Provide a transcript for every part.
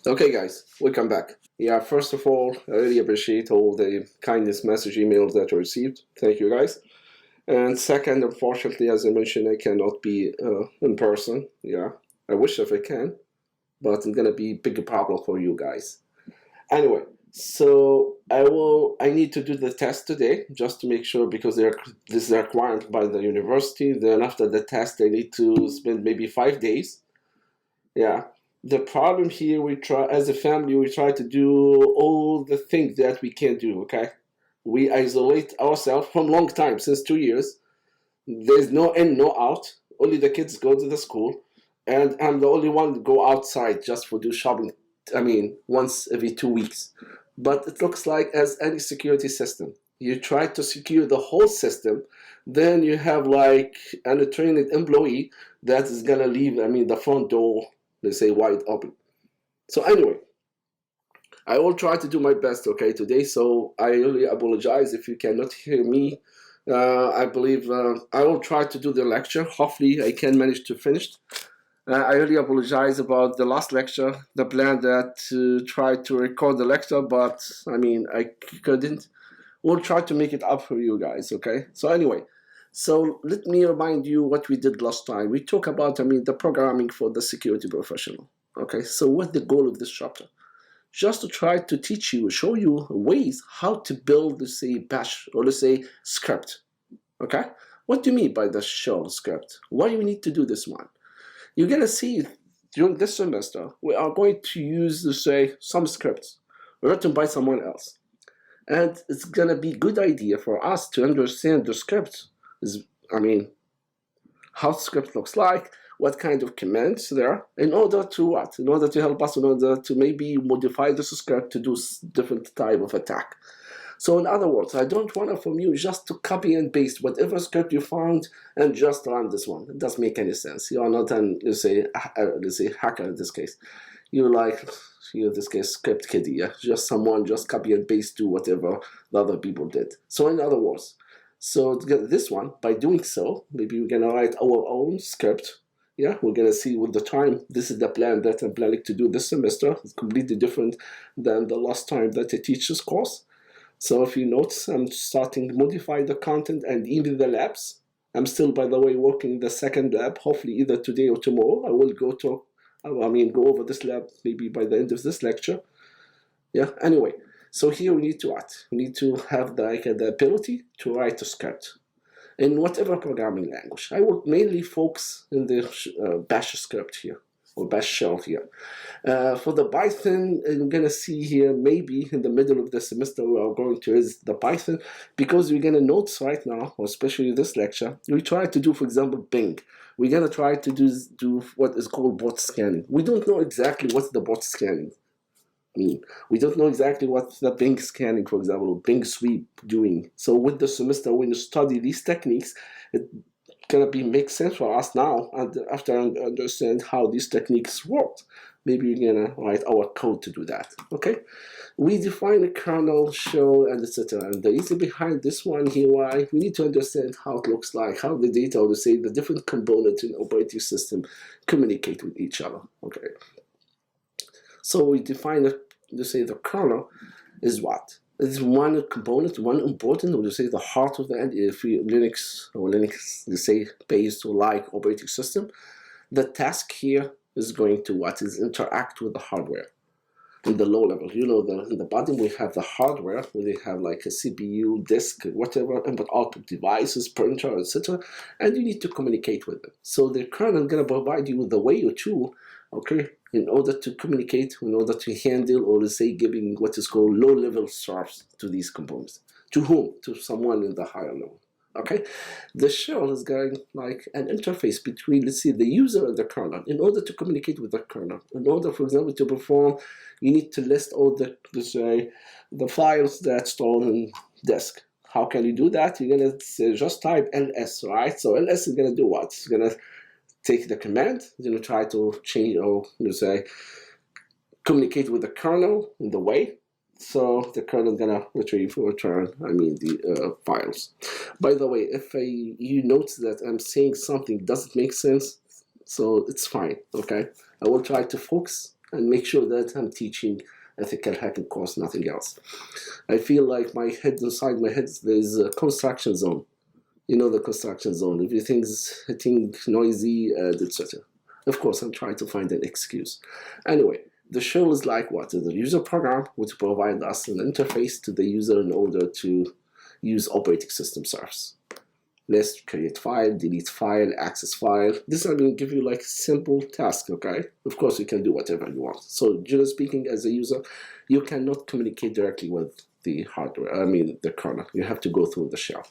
Okay, guys, welcome back. Yeah, first of all, I really appreciate all the kindness message emails that I received. Thank you, guys. And second, unfortunately, as I mentioned, I cannot be in person. Yeah, I wish if I can, but it's gonna be a big problem for you guys. Anyway, so I need to do the test today just to make sure because this is a requirement by the university. Then after the test, I need to spend maybe 5 days. Yeah. The problem here, we try as a family, we try to do all the things that we can do. Okay, we isolate ourselves from long time, since 2 years. There's no in, no out. Only the kids go to the school, and I'm the only one to go outside just for do shopping. I mean, once every 2 weeks. But it looks like as any security system, you try to secure the whole system, then you have like an trained employee that is gonna leave. I mean, the front door, let's say, wide open. So anyway, I will try to do my best, okay, today. So I really apologize if you cannot hear me. I believe I will try to do the lecture. Hopefully, I can manage to finish. I really apologize about the last lecture. The plan that try to record the lecture, but I mean, I couldn't. We'll try to make it up for you guys, okay? So anyway, so let me remind you what we did last time. We talked about, I mean, the programming for the security professional. Okay, so what's the goal of this chapter? Just to try to teach you, show you ways how to build, let's say, bash, or let's say script. Okay, what do you mean by the shell script? Why do we need to do this one? You're gonna see during this semester we are going to use, let's say, some scripts written by someone else, and it's gonna be a good idea for us to understand the script. I mean, how the script looks like, what kind of commands there are, in order to what? In order to help us, in order to maybe modify the script to do different type of attack. So in other words, I don't want from you just to copy and paste whatever script you found and just run this one. It doesn't make any sense. You are not an, let's say hacker in this case. You're like, in this case, script kiddie, yeah? Just someone just copy and paste to whatever the other people did. So in other words, so to get this one, by doing so, maybe we're gonna write our own script. Yeah, we're gonna see with the time. This is the plan that I'm planning to do this semester. It's completely different than the last time that I teach this course. So if you notice, I'm starting to modify the content and even the labs. I'm still, by the way, working the second lab. Hopefully either today or tomorrow. I will go over this lab maybe by the end of this lecture. Yeah, anyway. So here we need to what? We need to have the ability to write a script in whatever programming language. I will mainly focus in the bash script here, or bash shell here. For the Python, I'm gonna see here maybe in the middle of the semester we are going to use the Python, because we're gonna notice right now, or especially this lecture, we try to do, for example, Bing. We're gonna try to do what is called bot scanning. We don't know exactly what's the bot scanning mean. We don't know exactly what the Bing scanning, for example, or Bing sweep doing. So with the semester, when you study these techniques, it's gonna make sense for us now, and after understand how these techniques work, maybe we're gonna write our code to do that. Okay, we define a kernel, shell, and etc. And the reason behind this one here, why we need to understand how it looks like, how the data, or to say the different components in operating system communicate with each other. Okay. So we define to say the kernel is what? It's one component, one important, or to say the heart of the end. If you Linux, let's say, based or like operating system, the task here is going to what? Is interact with the hardware in the low level. You know, in the bottom we have the hardware, where they have like a CPU, disk, whatever, input output devices, printer, etc. And you need to communicate with them. So the kernel is gonna provide you with a way or two, okay, in order to communicate, in order to handle, or let's say giving what is called low-level serves to these components. To whom? To someone in the higher level. Okay, the shell is going like an interface between, let's say, the user and the kernel, in order to communicate with the kernel. In order, for example, to perform, you need to list all the files that's stored on disk. How can you do that? You're gonna just type ls, right? So ls is gonna do what? It's gonna take the command, you know, try to change, or let's say communicate with the kernel in the way. So the kernel is gonna return, I mean, the files. By the way, if you notice that I'm saying something doesn't make sense, so it's fine. Okay, I will try to focus and make sure that I'm teaching ethical hacking course, nothing else. I feel like my head, inside my head, there's a construction zone. You know the construction zone. Everything's hitting noisy, etc. Of course, I'm trying to find an excuse. Anyway, the shell is like what? The user program which provides us an interface to the user in order to use operating system service. Let's create file, delete file, access file. This is going to give you like simple task, okay? Of course, you can do whatever you want. So generally speaking, as a user, you cannot communicate directly with the hardware, the kernel. You have to go through the shell.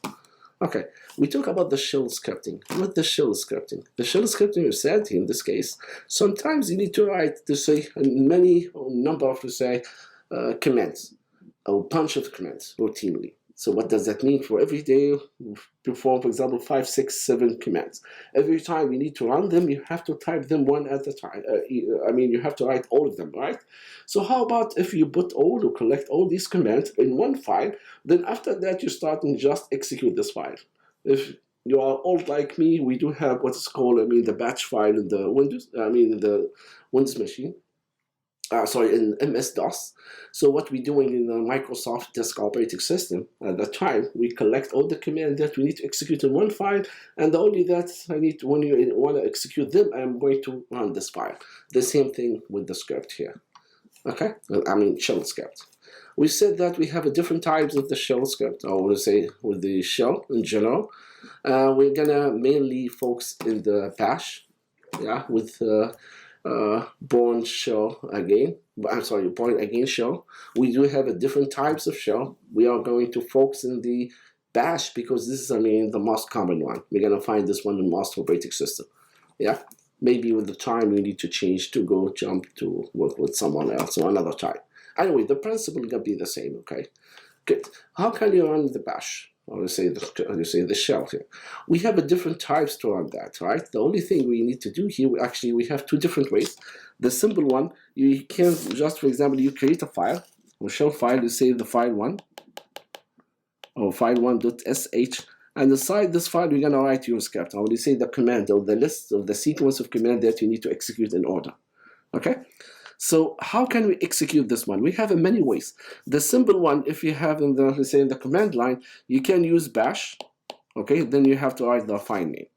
Okay, we talk about the shell scripting. What the shell scripting? The shell scripting you said in this case, sometimes you need to write to say many or number of commands, a bunch of commands routinely. So what does that mean? For every day, perform, for example, 5, 6, 7 commands. Every time you need to run them, you have to type them one at a time. You have to write all of them, right? So how about if you put all or collect all these commands in one file, then after that you start and just execute this file. If you are old like me, we do have what is called, the batch file in the Windows, in the Windows machine. In MS-DOS. So what we're doing in the Microsoft Disk Operating System at that time, we collect all the commands that we need to execute in one file, and only that I need to, when you want to execute them, I'm going to run this file. The same thing with the script here. Okay, shell script. We said that we have different types of the shell script, or we'll say with the shell in general. We're gonna mainly focus in the bash, with born shell again. Born again shell. We do have different types of shell. We are going to focus in the bash because this is, the most common one. We're gonna find this one in most operating system. Yeah. Maybe with the time you need to change to jump to work with someone else or another type. Anyway, the principle is gonna be the same. Okay. Good. How can you run the bash? Or you say the shell here. We have different types to run that, right? The only thing we need to do here, we have two different ways. The simple one, you can just, for example, you create a file, or shell file, you say the file1, or file1.sh, and inside this file, you're gonna write your script, or you say the command, or the list of the sequence of command that you need to execute in order, okay? So how can we execute this one? We have many ways. The simple one, if you have in the command line, you can use bash, okay? Then you have to write the file name.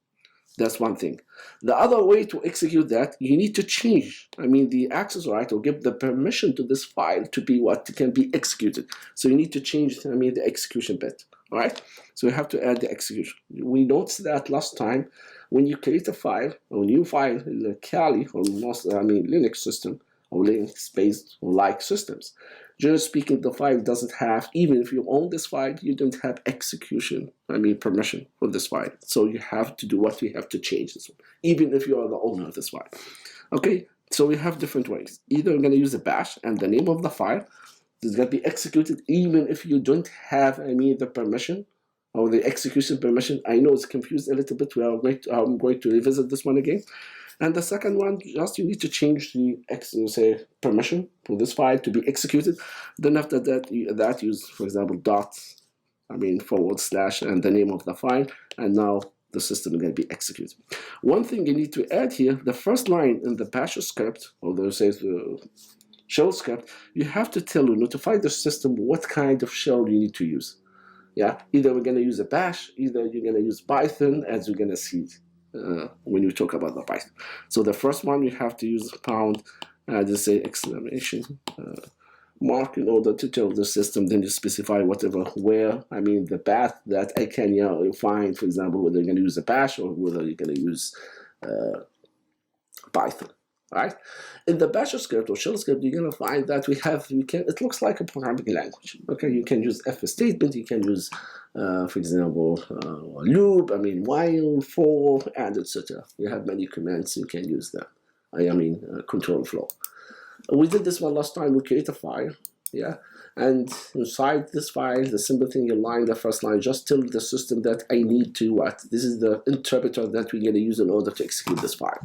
That's one thing. The other way to execute that, you need to change, the access right, or give the permission to this file to be what can be executed. So you need to change, the execution bit, all right? So you have to add the execution. We noticed that last time, when you create a file, or new file in the Kali, or most, Linux system, or Linux-based like systems. Generally speaking, the file doesn't have, even if you own this file, you don't have execution, permission for this file. So you have to do what you have to change this one, even if you are the owner of this file. Okay, so we have different ways. Either we're going to use a bash and the name of the file is going to be executed even if you don't have, the permission or the execution permission. I know it's confused a little bit. I'm going to revisit this one again. And the second one, just you need to change the permission for this file to be executed. Then after that, use, for example, / and the name of the file, and now the system is going to be executed. One thing you need to add here, the first line in the bash script, or the shell script, you have to notify the system what kind of shell you need to use. Yeah, either we're going to use a bash, either you're going to use Python, as you're going to see when you talk about the Python. So the first one, you have to use pound, exclamation mark in order to tell the system, then you specify where, the path that I can find, for example, whether you're going to use a bash or whether you're going to use Python. Right? In the bash script or shell script, you're going to find that it looks like a programming language. Okay, you can use if statement, you can use, for example, loop, while, for, and etc. You have many commands you can use them. Control flow. We did this one last time. We create a file, and inside this file, the simple thing the first line, just tell the system that I need to what? This is the interpreter that we're going to use in order to execute this file.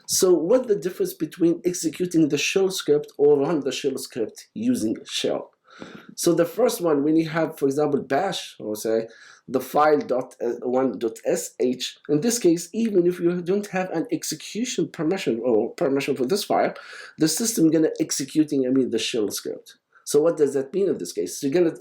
So what's the difference between executing the shell script or run the shell script using shell? So the first one, when you have, for example, bash, or say the file.1.sh, in this case, even if you don't have an execution permission or permission for this file, the system gonna executing, the shell script. So what does that mean in this case? You're gonna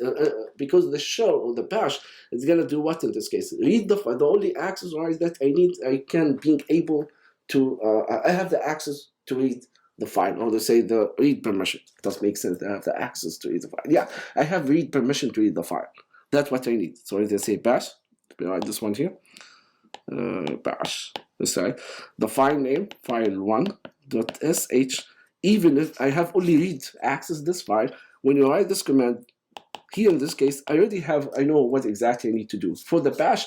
because the shell or the bash is gonna do what in this case? Read the file. The only access right that I can being able to I have the access to read the file, or to say the read permission. It does make sense to have the access to read the file. Yeah, I have read permission to read the file. That's what I need. So if they say bash, let me write this one here. Bash. Let's say the file name file1.sh. Even if I have only read access this file, when you write this command here in this case, I know what exactly I need to do. For the bash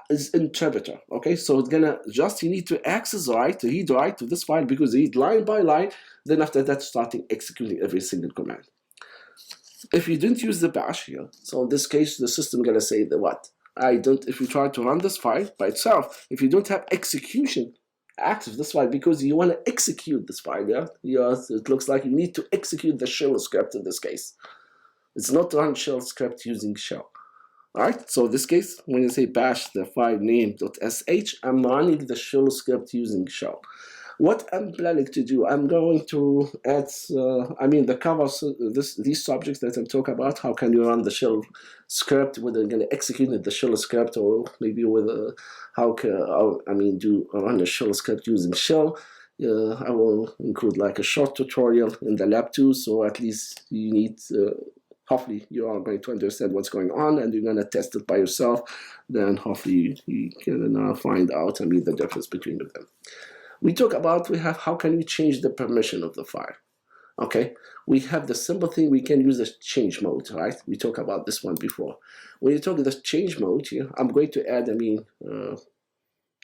is interpreter, okay? So it's gonna you need to access read write to this file, because read line by line, then after that starting executing every single command. If you didn't use the bash here, so in this case the system gonna say that what? If you try to run this file by itself, if you don't have execution access this file, because you want to execute this file, yes, it looks like you need to execute the shell script in this case. It's not run shell script using shell. Alright, so in this case, when you say bash the file name.sh, I'm running the shell script using shell. What I'm planning to do, I'm going to add, the covers, these subjects that I'm talking about, how can you run the shell script, whether you're going to execute the shell script, or maybe whether, run a shell script using shell. I will include like a short tutorial in the lab too, so at least you need, hopefully you are going to understand what's going on, and you're going to test it by yourself. Then hopefully you can find out, the difference between them. We talk about, how can we change the permission of the file? Okay, we have the simple thing, we can use the change mode, right? We talked about this one before. When you talk the change mode here, I'm going to add,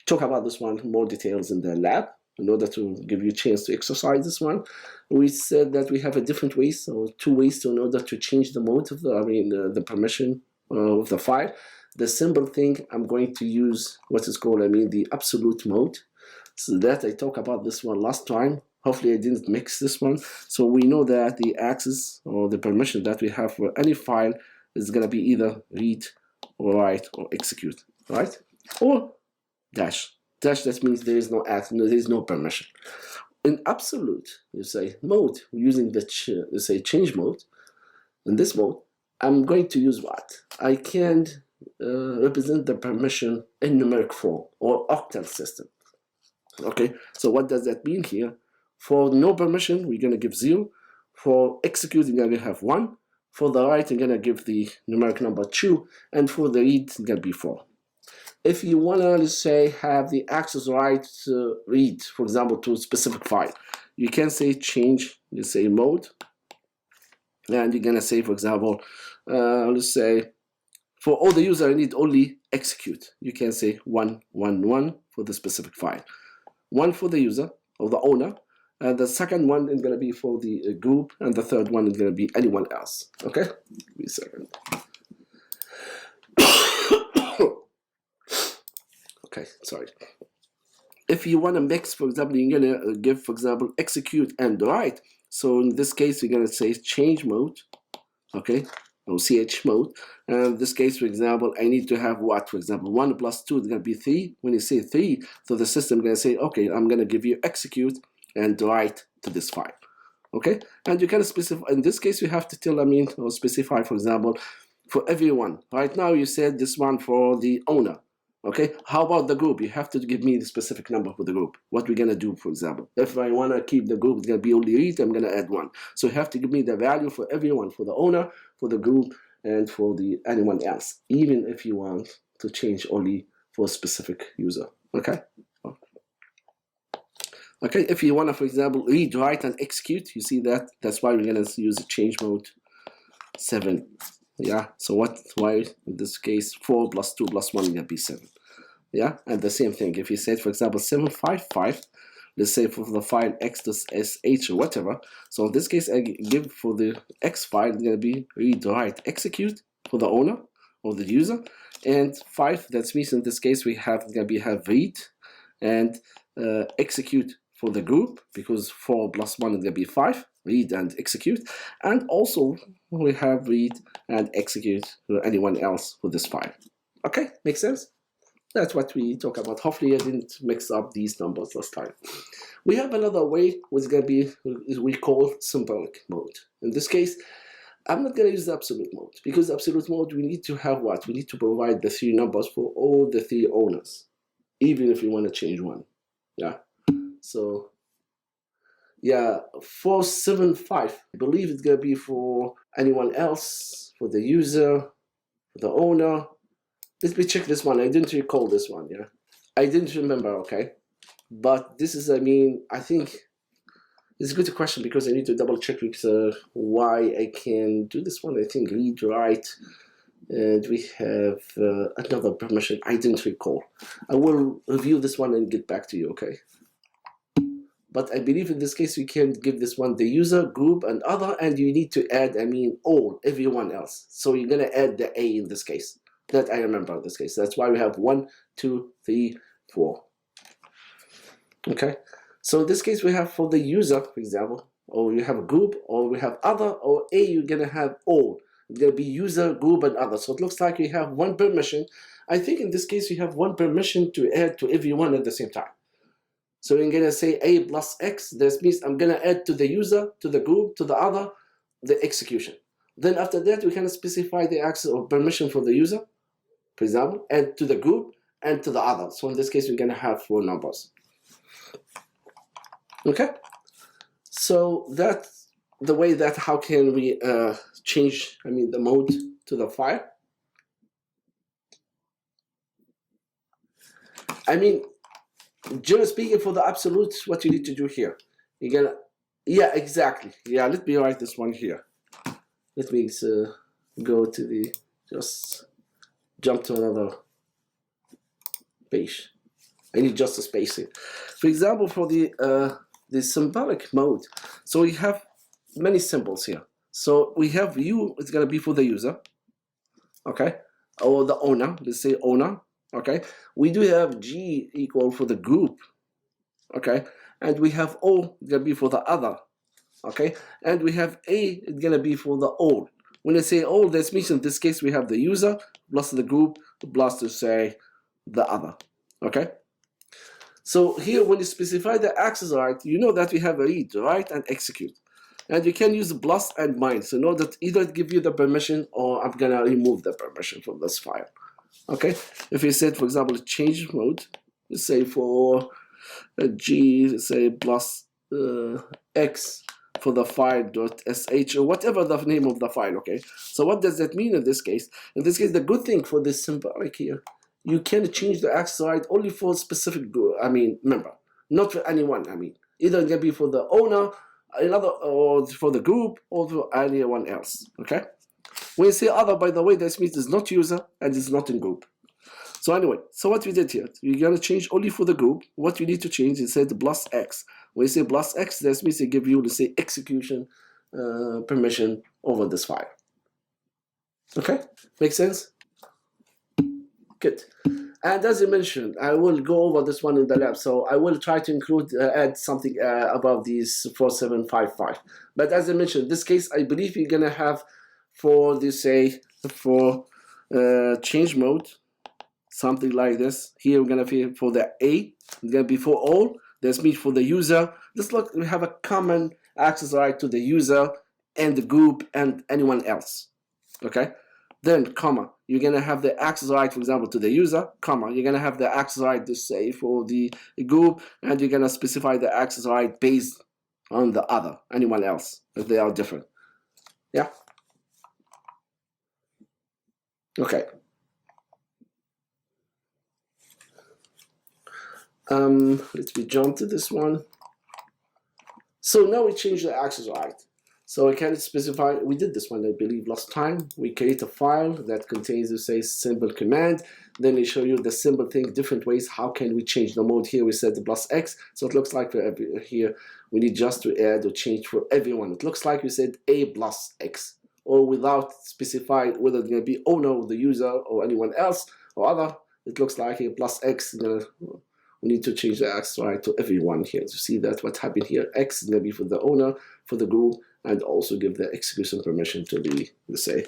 talk about this one more details in the lab, in order to give you a chance to exercise this one. We said that we have a different ways, or two ways in order to change the mode of the permission of the file. The simple thing, I'm going to use what is called, the absolute mode. So that I talked about this one last time. Hopefully I didn't mix this one. So we know that the access or the permission that we have for any file is going to be either read or write or execute, right? Or dash. Dash, that means there is no access, there is no permission. In absolute, you say mode, using the change mode. In this mode, I'm going to use what? I can represent the permission in numeric form or octal system. Okay, so what does that mean here? For no permission, we're going to give 0. For execute, we're going to have 1. For the write, we're going to give the numeric number 2. And for the read, it's going to be 4. If you want to, let's say, have the access right to read, for example, to a specific file, you can say change, let's say, mode. And you're going to say, for example, let's say, for all the user, I need only execute. You can say 1, 1, 1 for the specific file. 1 for the user or the owner, and the second one is going to be for the group, and the third one is going to be anyone else. Okay, give me a second. Okay, sorry. If you want to mix, for example, you're going to give, for example, execute and write. So in this case, you're going to say change mode, okay, or ch mode. And in this case, for example, I need to have what? For example, 1 plus 2 is going to be 3. When you say 3, so the system is going to say, okay, I'm going to give you execute and write to this file. Okay, and you can specify. In this case, you have to tell, or specify, for example, for everyone. Right now, you said this one for the owner. Okay, how about the group? You have to give me the specific number for the group. What we're going to do, for example. If I want to keep the group, it's going to be only read, I'm going to add 1. So you have to give me the value for everyone, for the owner, for the group, and for the anyone else, even if you want to change only for a specific user. Okay? Okay, if you want to, for example, read, write, and execute, you see that? That's why we're going to use the change mode 7. Yeah, so why in this case 4 plus 2 plus 1 is going to be 7. Yeah, and the same thing, if you said, for example, 755, let's say for the file x.sh or whatever, so in this case I give for the x file, it's going to be read, write, execute for the owner or the user, and 5, that means in this case we have going to have read and execute for the group, because 4 plus 1 is going to be 5, read and execute. And also we have read and execute anyone else with this file. Okay, makes sense? That's what we talk about. Hopefully I didn't mix up these numbers last time. We have another way, which is going to be, we call symbolic mode. In this case, I'm not going to use the absolute mode, because absolute mode, we need to have what? We need to provide the 3 numbers for all the 3 owners, even if we want to change one. Yeah. So, yeah, 475, I believe it's going to be for anyone else, for the user, for the owner. Let me check this one. I didn't recall this one, yeah. I didn't remember, okay. But this is, I mean, I think it's a good question, because I need to double check with why I can do this one. I think read, write, and we have another permission I didn't recall. I will review this one and get back to you, okay? But I believe in this case we can give this one the user, group, and other, and you need to add, I mean, all, everyone else. So you're gonna add the A in this case. That I remember in this case. That's why we have 1, 2, 3, 4. Okay. So in this case we have for the user, for example, or you have a group, or we have other, or A, you're gonna have all. It's gonna be user, group, and other. So it looks like we have 1 permission. I think in this case we have 1 permission to add to everyone at the same time. So I'm gonna say A plus X. This means I'm gonna add to the user, to the group, to the other, the execution. Then after that we can specify the access or permission for the user, for example, and to the group and to the other. So in this case we're gonna have 4 numbers. Okay, so that's the way that how can we change, I mean, the mode to the file. I mean, generally speaking, for the absolute, what you need to do here, you're gonna, yeah, exactly. Yeah, let me write this one here. Let me go to the, just jump to another page. I need just a spacing. For example, for the symbolic mode, so we have many symbols here. So we have U, it's gonna be for the user, okay, or the owner. Let's say owner, okay. We do have G equal for the group, okay, and we have O, it's gonna be for the other, okay, and we have A, it's gonna be for the all. When I say all, this means in this case we have the user plus the group plus to say the other, okay. So here, when you specify the access right, you know that we have a read, write, and execute. And you can use plus and minus in order to either give you the permission or I'm gonna remove the permission from this file. Okay, if you said, for example, change mode, let's say for G, let's say plus X for the file.sh or whatever the name of the file, okay? So what does that mean in this case? In this case, the good thing for this symbolic here, you can change the access right only for a specific, I mean, member, not for anyone. I mean, either it can be for the owner, another, or for the group, or for anyone else. Okay. When you say other, by the way, that means it's not user and it's not in group. So anyway, so what we did here, you're gonna change only for the group. What you need to change is say the plus X. When you say plus X, that means they give you, let's say, execution permission over this file. Okay, makes sense? Good. And as I mentioned, I will go over this one in the lab. So I will try to include, add something above these 4755. But as I mentioned, in this case, I believe you're gonna have for this, say, for change mode, something like this. Here we're gonna be for the A, it's gonna be for all. This means for the user. Just look, we have a common access right to the user and the group and anyone else. Okay. Then, comma, you're gonna have the access right, for example, to the user, comma, you're gonna have the access right to say for the group, and you're gonna specify the access right based on the other, anyone else, if they are different. Yeah? Okay. Let me jump to this one. So now we change the access right. So I can specify, we did this one, I believe, last time. We create a file that contains, say, symbol command. Then we show you the symbol thing, different ways. How can we change the mode? Here we set the plus X. So it looks like for here, we need just to add or change for everyone. It looks like we said A plus X, or without specifying whether it's going to be owner of the user or anyone else or other. It looks like a plus X. We're we need to change the x, right, to everyone here to see that what happened here. X is going to be for the owner, for the group, and also give the execution permission to the, let's say,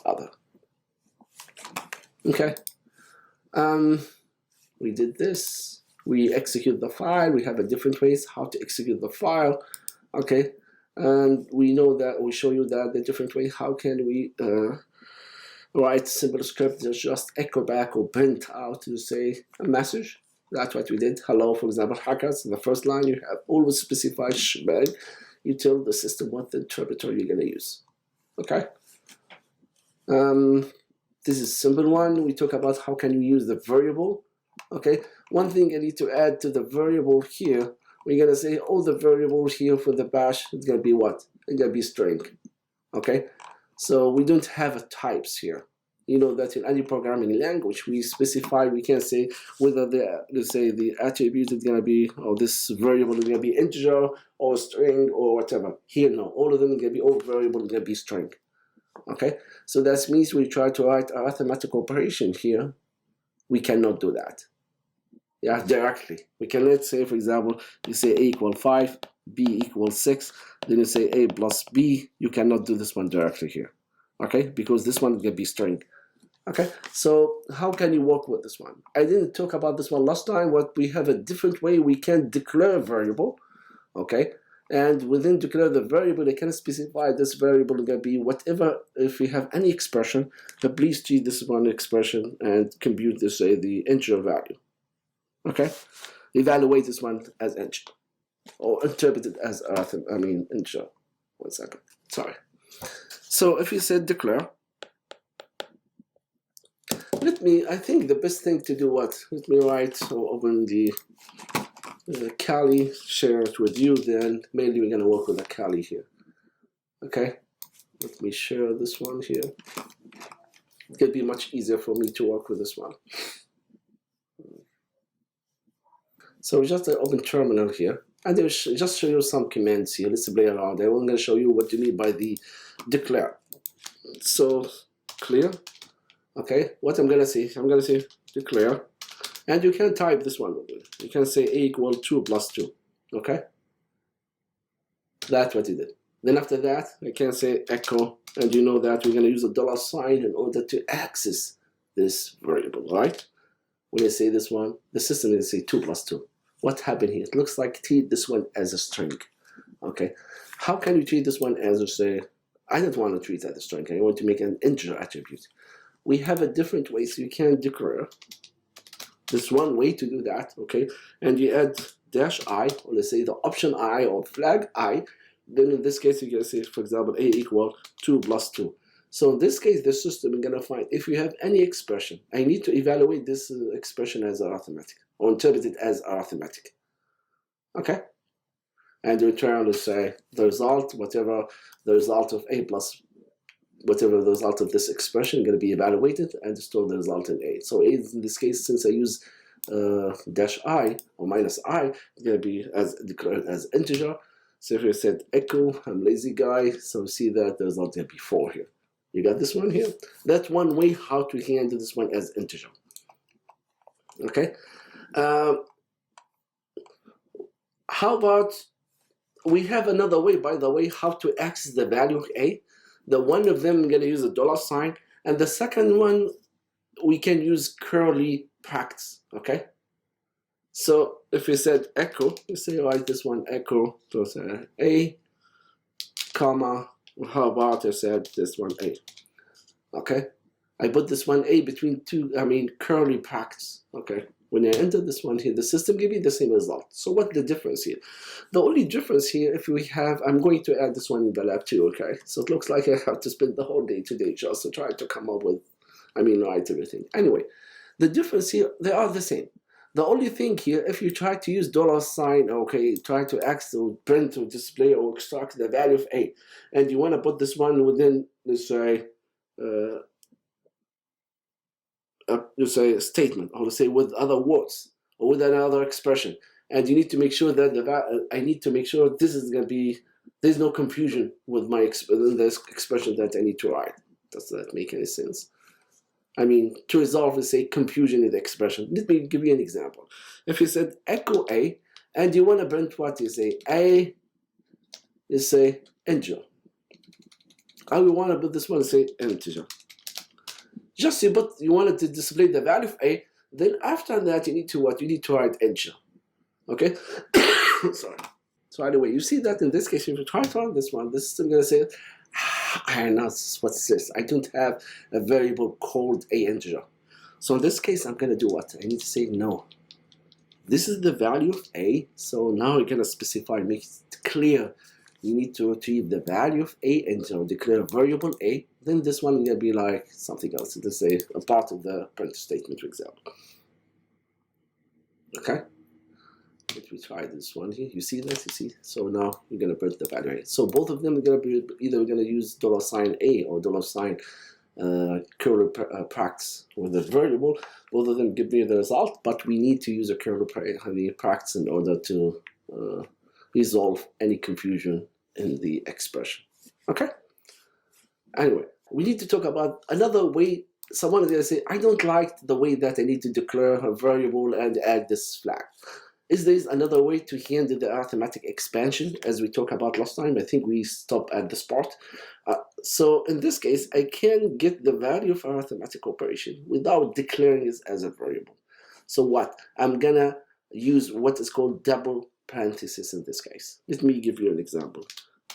other. Okay. We did this. We execute the file. We have a different ways how to execute the file. Okay. And we know that we show you that the different way. How can we write simple script that just echo back or print out to say a message? That's what we did. Hello, for example, hackers. In the first line, you have always specified shebang. You tell the system what the interpreter you're going to use. Okay. This is simple one. We talk about how can you use the variable. Okay. One thing I need to add to the variable here. We're going to say all the variables here for the bash is going to be what? It's going to be string. Okay. So we don't have types here. You know that in any programming language we specify, we can say whether the, let's say, the attribute is going to be, or this variable is going to be integer or string or whatever. Here, no, all of them are going to be, all variable is going to be string. Okay, so that means we try to write arithmetic operation here. We cannot do that. Yeah, directly. We cannot say, for example, you say a equal 5, b equals 6, then you say a plus b. You cannot do this one directly here. Okay, because this one is going to be string. Okay, so how can you work with this one? I didn't talk about this one last time. What we have a different way we can declare a variable. Okay, and within declare the variable, I can specify this variable is going to be whatever. If we have any expression, please treat this one expression and compute this, say, the integer value. Okay, evaluate this one as integer or interpret it as integer. 1 second, sorry. So if you said declare, I think the best thing to do what? Let me write or open the Kali, share it with you, then mainly we're going to work with the Kali here. Okay, let me share this one here. It could be much easier for me to work with this one. So just open terminal here, and I'll just show you some commands here. Let's play around. I'm going to show you what you mean by the declare. So clear. Okay, what I'm going to say declare, and you can type this one. You can say a equal 2 plus 2. Okay, that's what you did. Then after that, I can say echo, and you know that we're going to use a $sign in order to access this variable, right? When I say this one, the system is say 2 plus 2. What happened here? It looks like treat this one as a string. Okay, how can you treat this one as a, say, I don't want to treat that as a string. I want to make an integer attribute. We have a different way, so you can declare. There's one way to do that, okay? And you add dash I, or let's say the option I or flag I. Then in this case, you can say, for example, a equal 2 plus 2. So in this case, the system is going to find if you have any expression, I need to evaluate this expression as arithmetic or interpret it as arithmetic. Okay? And return, let's say, the result, whatever the result of a plus, whatever the result of this expression is going to be evaluated and store the result in a. So a, in this case, since I use dash I or minus I, it's going to be as declared as integer. So if you said echo, I'm lazy guy, so see that the result is going to be 4 here. You got this one here? That's one way how to handle this one as integer. Okay? How about, we have another way, by the way, how to access the value of a. The one of them, I'm going to use a $sign, and the second one, we can use curly brackets, okay? So if we said echo, we say write this one echo, so say a, comma, how about I said this one a, okay? I put this one a between curly brackets, okay? When I enter this one here, the system gives me the same result. So what's the difference here? The only difference here, if we have, I'm going to add this one in the lab too, okay? So it looks like I have to spend the whole day today just to try to come up with, write everything. Anyway, the difference here, they are the same. The only thing here, if you try to use $sign, okay, try to access or print or display or extract the value of a, and you want to put this one within, let's say, a statement, or let's say with other words or with another expression, and you need to make sure that I need to make sure this is going to be, there's no confusion with my this expression that I need to write. Does that make any sense? to resolve, let's say, confusion in the expression. Let me give you an example. If you said echo A, and you want to print what you say, A is say integer. I will want to put this one and say integer. Just you wanted to display the value of A, then after that you need to what? You need to write integer. Okay? Sorry. So anyway, you see that in this case, if you try to run this one, this is still going to say, I don't know what's this. I don't have a variable called a integer. So in this case, I'm going to do what? I need to say no. This is the value of a. So now we're going to specify, make it clear. You need to retrieve the value of a integer, declare a variable a. Then this one is going to be like something else. Let's say a part of the print statement, for example. Okay? Let me try this one here. You see that? You see? So now we're going to print the value a. So both of them are going to be either we're going to use $a or curly brackets with a variable. Both of them give me the result, but we need to use a curly brackets in order to resolve any confusion in the expression. Okay? Anyway, we need to talk about another way. Someone is going to say, I don't like the way that I need to declare a variable and add this flag. Is there another way to handle the arithmetic expansion, as we talked about last time? I think we stopped at this part. So in this case, I can get the value of arithmetic operation without declaring it as a variable. So what? I'm gonna use what is called double parenthesis in this case. Let me give you an example.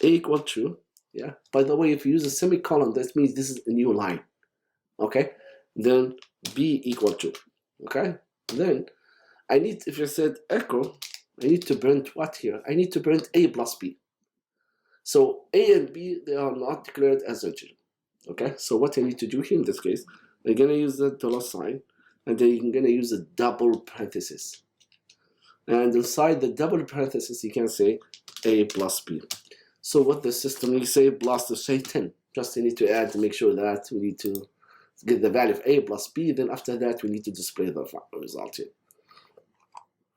A equal to, yeah. By the way, if you use a semicolon, that means this is a new line. Okay? Then B equal to, okay? Then I need, if you said echo, I need to print what here? I need to print A plus B. So A and B, they are not declared as integer. Okay, so what I need to do here in this case, I'm going to use the $, and then I'm going to use a double parenthesis. And inside the double parenthesis, you can say A plus B. So what the system, you say plus to say 10. Just you need to add to make sure that we need to get the value of A plus B. Then after that, we need to display the result here.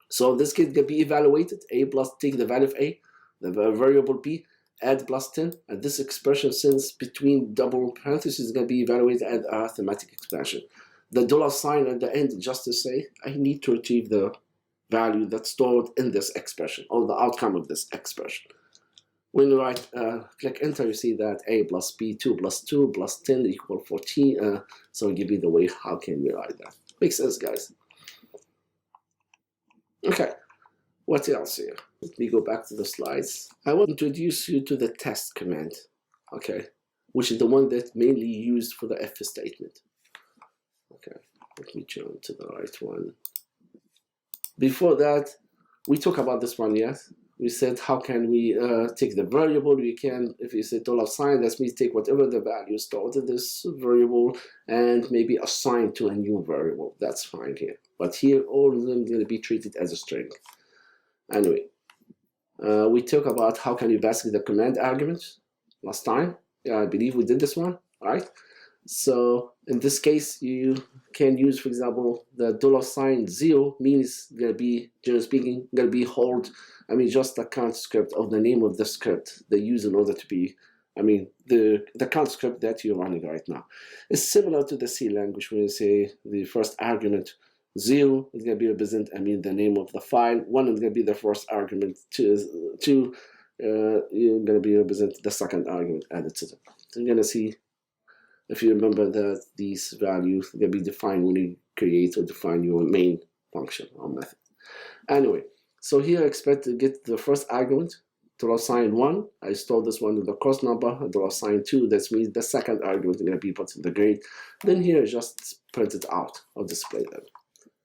So this can be evaluated. A plus, take the value of A, the variable B, add plus 10, and this expression, since between double parentheses, is going to be evaluated as arithmetic expansion. The $ at the end, just to say, I need to retrieve the value that's stored in this expression, or the outcome of this expression. When you write, click enter, you see that A plus B, 2 plus 2 plus 10 equal 14. So I'll give you the way how can we write that. Makes sense, guys? Okay, what else here? Let me go back to the slides. I want to introduce you to the test command, okay, which is the one that's mainly used for the if statement. Okay, let me jump to the right one. Before that, we talked about this one, yes? We said how can we take the variable. We can, if you say $, that means take whatever the value stored in this variable and maybe assign to a new variable. That's fine here. But here, all of them are going to be treated as a string. Anyway, we talked about how can you basically the command arguments last time. Yeah, I believe we did this one, right? So in this case, you can use, for example, the $0 means going to be, generally speaking, going to be hold. Just the count script of the name of the script they use in order to be, the count script that you're running right now. It's similar to the C language when you say the first argument 0 is going to be represent, the name of the file. 1 is going to be the first argument. 2, you're going to be represent the second argument, and etc. So you're going to see, if you remember that these values are going to be defined when you create or define your main function or method. Anyway, so here I expect to get the first argument, $1. I store this one with the course number, $2. That means the second argument is going to be put in the grade. Then here just print it out or display them.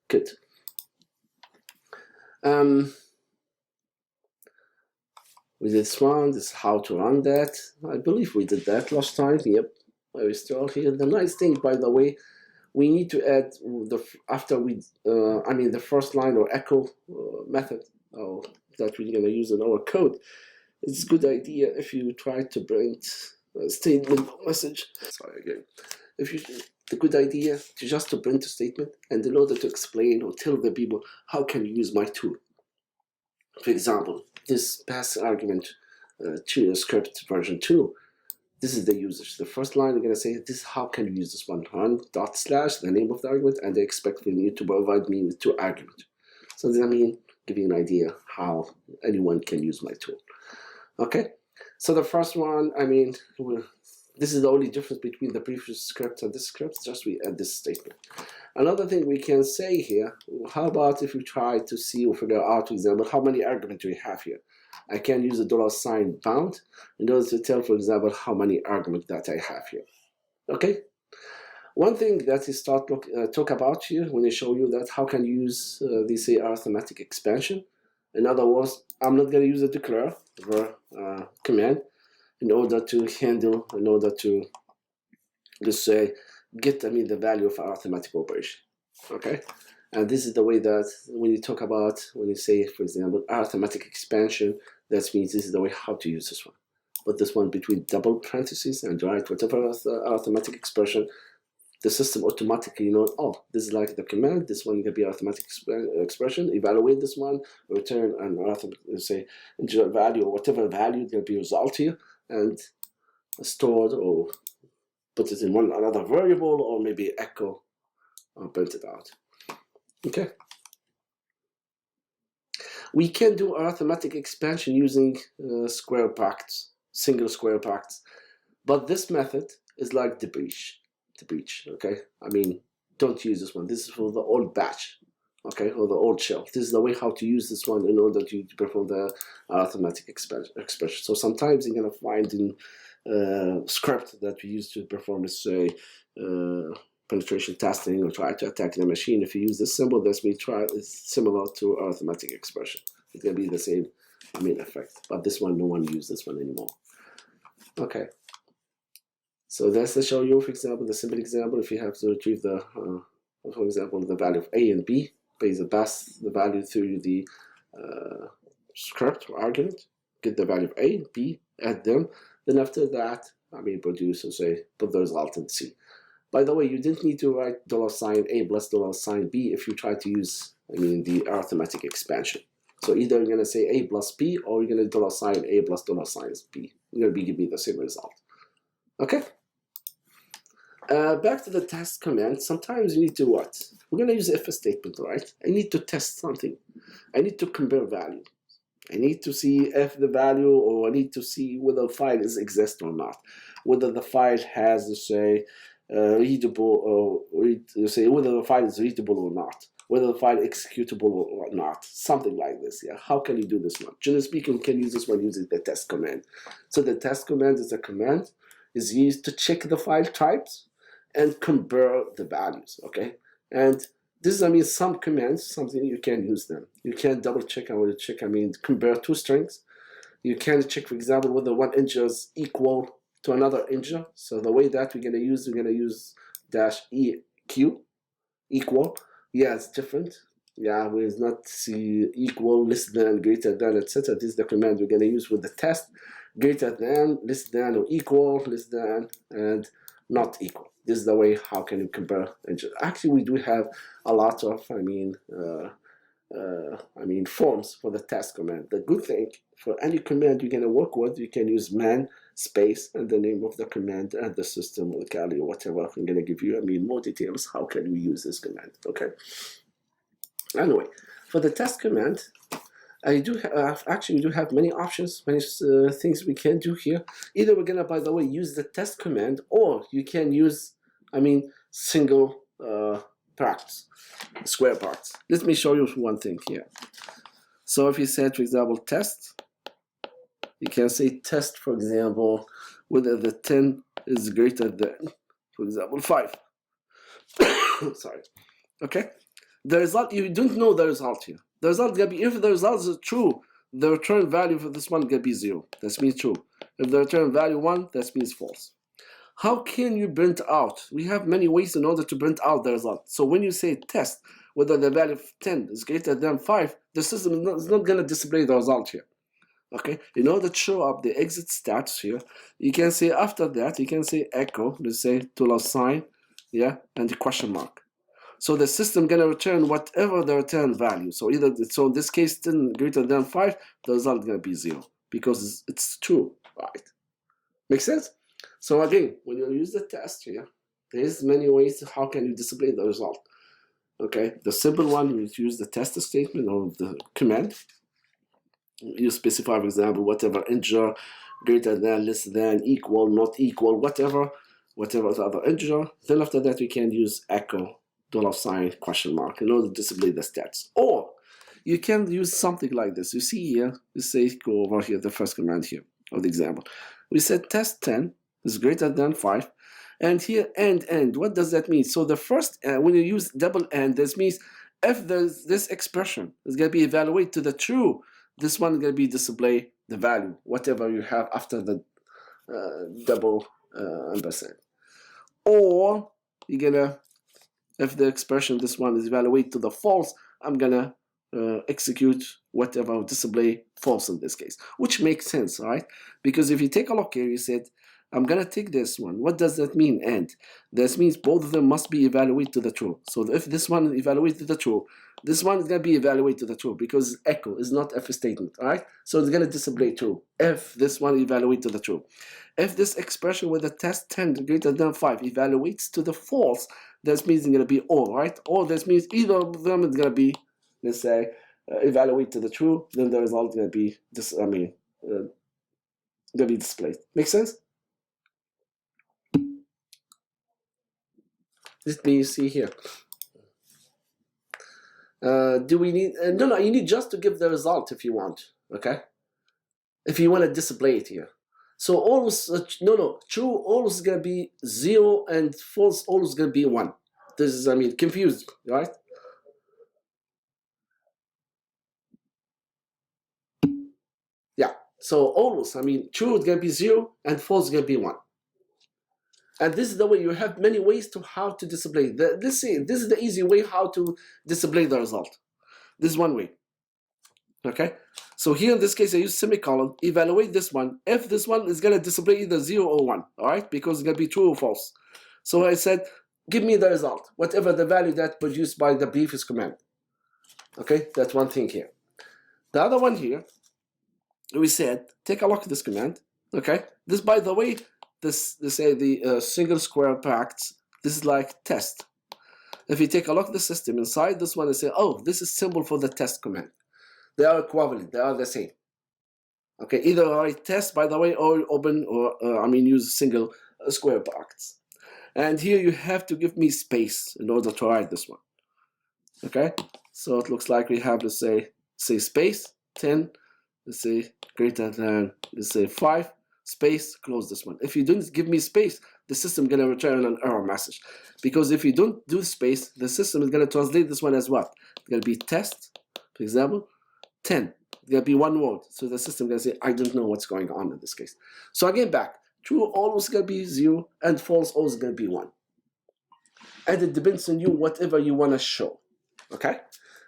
Good. With this one, this is how to run that. I believe we did that last time. Yep. We still here. The nice thing, by the way, we need to add after we, the first line or echo method that we're going to use in our code. It's a good idea if you try to print a statement message. Sorry again. The good idea to just to print a statement, and in order to explain or tell the people how can you use my tool. For example, this pass argument to the script version 2. this is the usage. The first line, you're going to say, this is how can you use this one. Run dot slash, the name of the argument, and they expect you to provide me with 2 arguments. So does that mean, give you an idea how anyone can use my tool. Okay, so the first one, I mean, this is the only difference between the previous script and this script, just we add this statement. Another thing we can say here, how about if we try to see or figure out, for example, how many arguments do we have here? I can use a $ bound in order to tell, for example, how many arguments that I have here. Okay? One thing that is talk about here when I show you that how can you use this arithmetic expansion. In other words, I'm not going to use a declare command in order to handle, in order to just say, get the value of arithmetic operation. Okay? And this is the way that when you talk about, when you say, for example, arithmetic expansion, that means this is the way how to use this one. Put this one between double parentheses and write whatever arithmetic expression. The system automatically knows, oh, this is like the command, this one can be arithmetic expression, evaluate this one, return an arithmetic, say, integer value or whatever value can be result here, and stored or put it in another variable, or maybe echo or print it out. Okay. We can do arithmetic expansion using square brackets, single square brackets, but this method is like the breach. Okay, I mean, don't use this one. This is for the old batch, okay, or the old shell. This is the way how to use this one in order to perform the arithmetic expression. So sometimes you're gonna find in script that we use to perform, let's say, penetration testing or try to attack the machine. If you use this symbol, this may try is similar to arithmetic expression. It's gonna be the same, effect. But this one, no one uses this one anymore. Okay. So that's to show you, for example, the simple example. If you have to retrieve the, for example, the value of A and B, pass the value through the script or argument, get the value of A, B, add them. Then after that, produce and say, put the result in C. By the way, you didn't need to write $A plus $B if you try to use, the arithmetic expansion. So either you're going to say A plus B, or you're going to $A plus $B. You're going to give me the same result. Okay? Back to the test command. Sometimes you need to what? We're going to use if statement, right? I need to test something. I need to compare value. I need to see if the value, or I need to see whether the file exists or not. Whether the file has, let's say, readable, or say whether the file is readable or not. Whether the file is executable or not. Something like this, yeah. How can you do this one? Generally speaking, we can use this one using the test command. So the test command is a command is used to check the file types and compare the values, okay? And this is, some commands, something you can use them. You can double check, compare 2 strings. You can check, for example, whether one integer is equal to another integer. So the way that we're gonna use -eq, equal. Yeah, it's different. Yeah, we not see equal, less than, greater than, etc. This is the command we're gonna use with the test. Greater than, less than, or equal, less than, and not equal. This is the way how can you compare integers. Actually, we do have a lot of, forms for the test command. The good thing, for any command you're going to work with, you can use man, space, and the name of the command, and the system locality or whatever. I'm going to give you, more details. How can we use this command? Okay. Anyway, for the test command, we do have many options, many things we can do here. Either we're gonna, by the way, use the test command, or you can use, single parts, square parts. Let me show you one thing here. So if you said, for example, test, you can say test, for example, whether the 10 is greater than, for example, 5. Sorry. Okay. The result, you don't know the result here. The result gonna be, if the result is true, the return value for this one gonna be 0. That means true. If the return value 1, that means false. How can you print out? We have many ways in order to print out the result. So when you say test, whether the value of 10 is greater than 5, the system is not gonna display the result here. Okay, in order to show up the exit stats here, you can say after that, you can say echo, let's say $, yeah, and the question mark. So the system gonna return whatever the return value. So in this case, 10 greater than 5, the result gonna be 0 because it's true, right? Make sense? So again, when you use the test here, there's many ways how can you display the result. Okay, the simple one, you use the test statement or the command. You specify, for example, whatever integer, greater than, less than, equal, not equal, whatever the other integer. Then after that, we can use echo $, question mark in order to display the stats. Or you can use something like this. You see here, you say, go over here, the first command here of the example. We said test 10 is greater than 5. And here, and. What does that mean? So the first, when you use double and, this means if this expression is going to be evaluated to the true, this one is going to be display the value, whatever you have after the double ampersand. Or you're going to, if the expression, this one is evaluated to the false, I'm going to execute whatever, display false in this case, which makes sense, right? Because if you take a look here, you said, I'm going to take this one. What does that mean? And this means both of them must be evaluated to the true. So if this one is evaluated to the true, this one is going to be evaluated to the true because echo is not if statement, all right? So it's going to display true if this one evaluates to the true. If this expression with the test 10 greater than 5 evaluates to the false, that means it's going to be or, right? Or this means either of them is going to be, let's say, evaluate to the true, then the result is going to be this, going to be displayed. Make sense? Let me see here. Do we need, no, you need just to give the result if you want, okay? If you want to display it here. So always, true always going to be 0 and false always going to be 1. This is, confused, right? Yeah, so always, true is going to be 0 and false is going to be 1. And this is the way. You have many ways to how to display. This is the easy way how to display the result. This is one way. Okay? So here in this case, I use semicolon, evaluate this one. If this one is going to display either 0 or 1, all right? Because it's going to be true or false. So I said, give me the result, whatever the value that produced by the previous command. Okay? That's one thing here. The other one here, we said, take a look at this command. Okay? This, by the way, this say the single square brackets, this is like test. If you take a look at the system inside this one, they say, oh, this is symbol for the test command. They are equivalent, they are the same. Okay, either write test, by the way, or open, or use single square brackets. And here you have to give me space in order to write this one. Okay, so it looks like we have, let's say space 10, let's say greater than, let's say 5. Space, close this one. If you don't give me space, the system is going to return an error message. Because if you don't do space, the system is going to translate this one as what? It's going to be test, for example, 10. It's going to be one word. So the system is going to say, I don't know what's going on in this case. So again, back. True always going to be 0, and false always going to be 1. And it depends on you, whatever you want to show. Okay?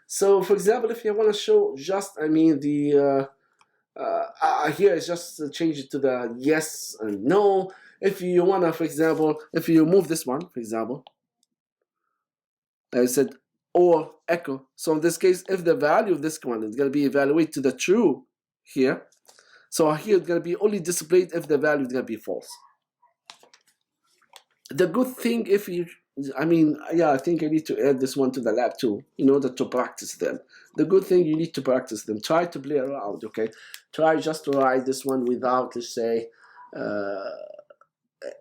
So, for example, if you want to show just, here is just change it to the yes and no. If you want to, for example, if you move this one, for example, I said or echo. So in this case, if the value of this one is going to be evaluated to the true here, so here it's going to be only displayed if the value is going to be false. The good thing, if you, I think I need to add this one to the lab too, in order to practice them. The good thing, you need to practice them. Try to play around, okay? Try just to write this one without, let's say,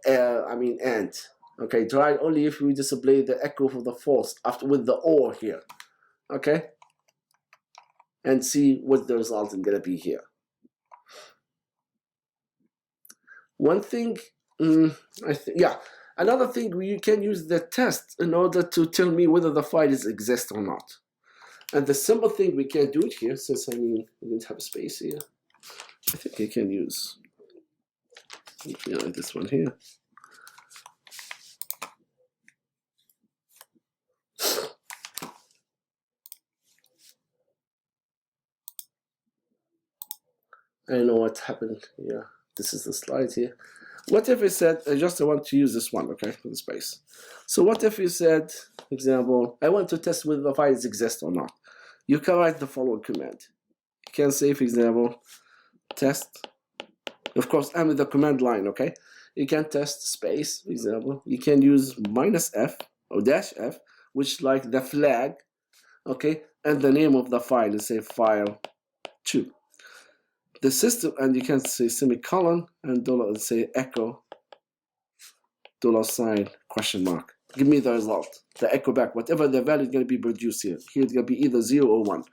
and. Okay, try only if we display the echo for the false after with the or here. Okay? And see what the result is going to be here. One thing, another thing, you can use the test in order to tell me whether the files exist or not. And the simple thing we can do it here, since we didn't have space here, I think I can use this one here. I know what happened. Yeah, this is the slide here. What if we said, I just want to use this one, okay, for the space. So what if you said, for example, I want to test whether the files exist or not. You can write the following command. You can say, for example, test. Of course, I'm in the command line, okay? You can test space, for example. You can use -f or -f, which like the flag, okay, and the name of the file is say file 2. The system, and you can say semicolon and dollar, say echo $sign question mark. Give me the result, the echo back, whatever the value is going to be produced here. Here it's going to be either 0 or 1.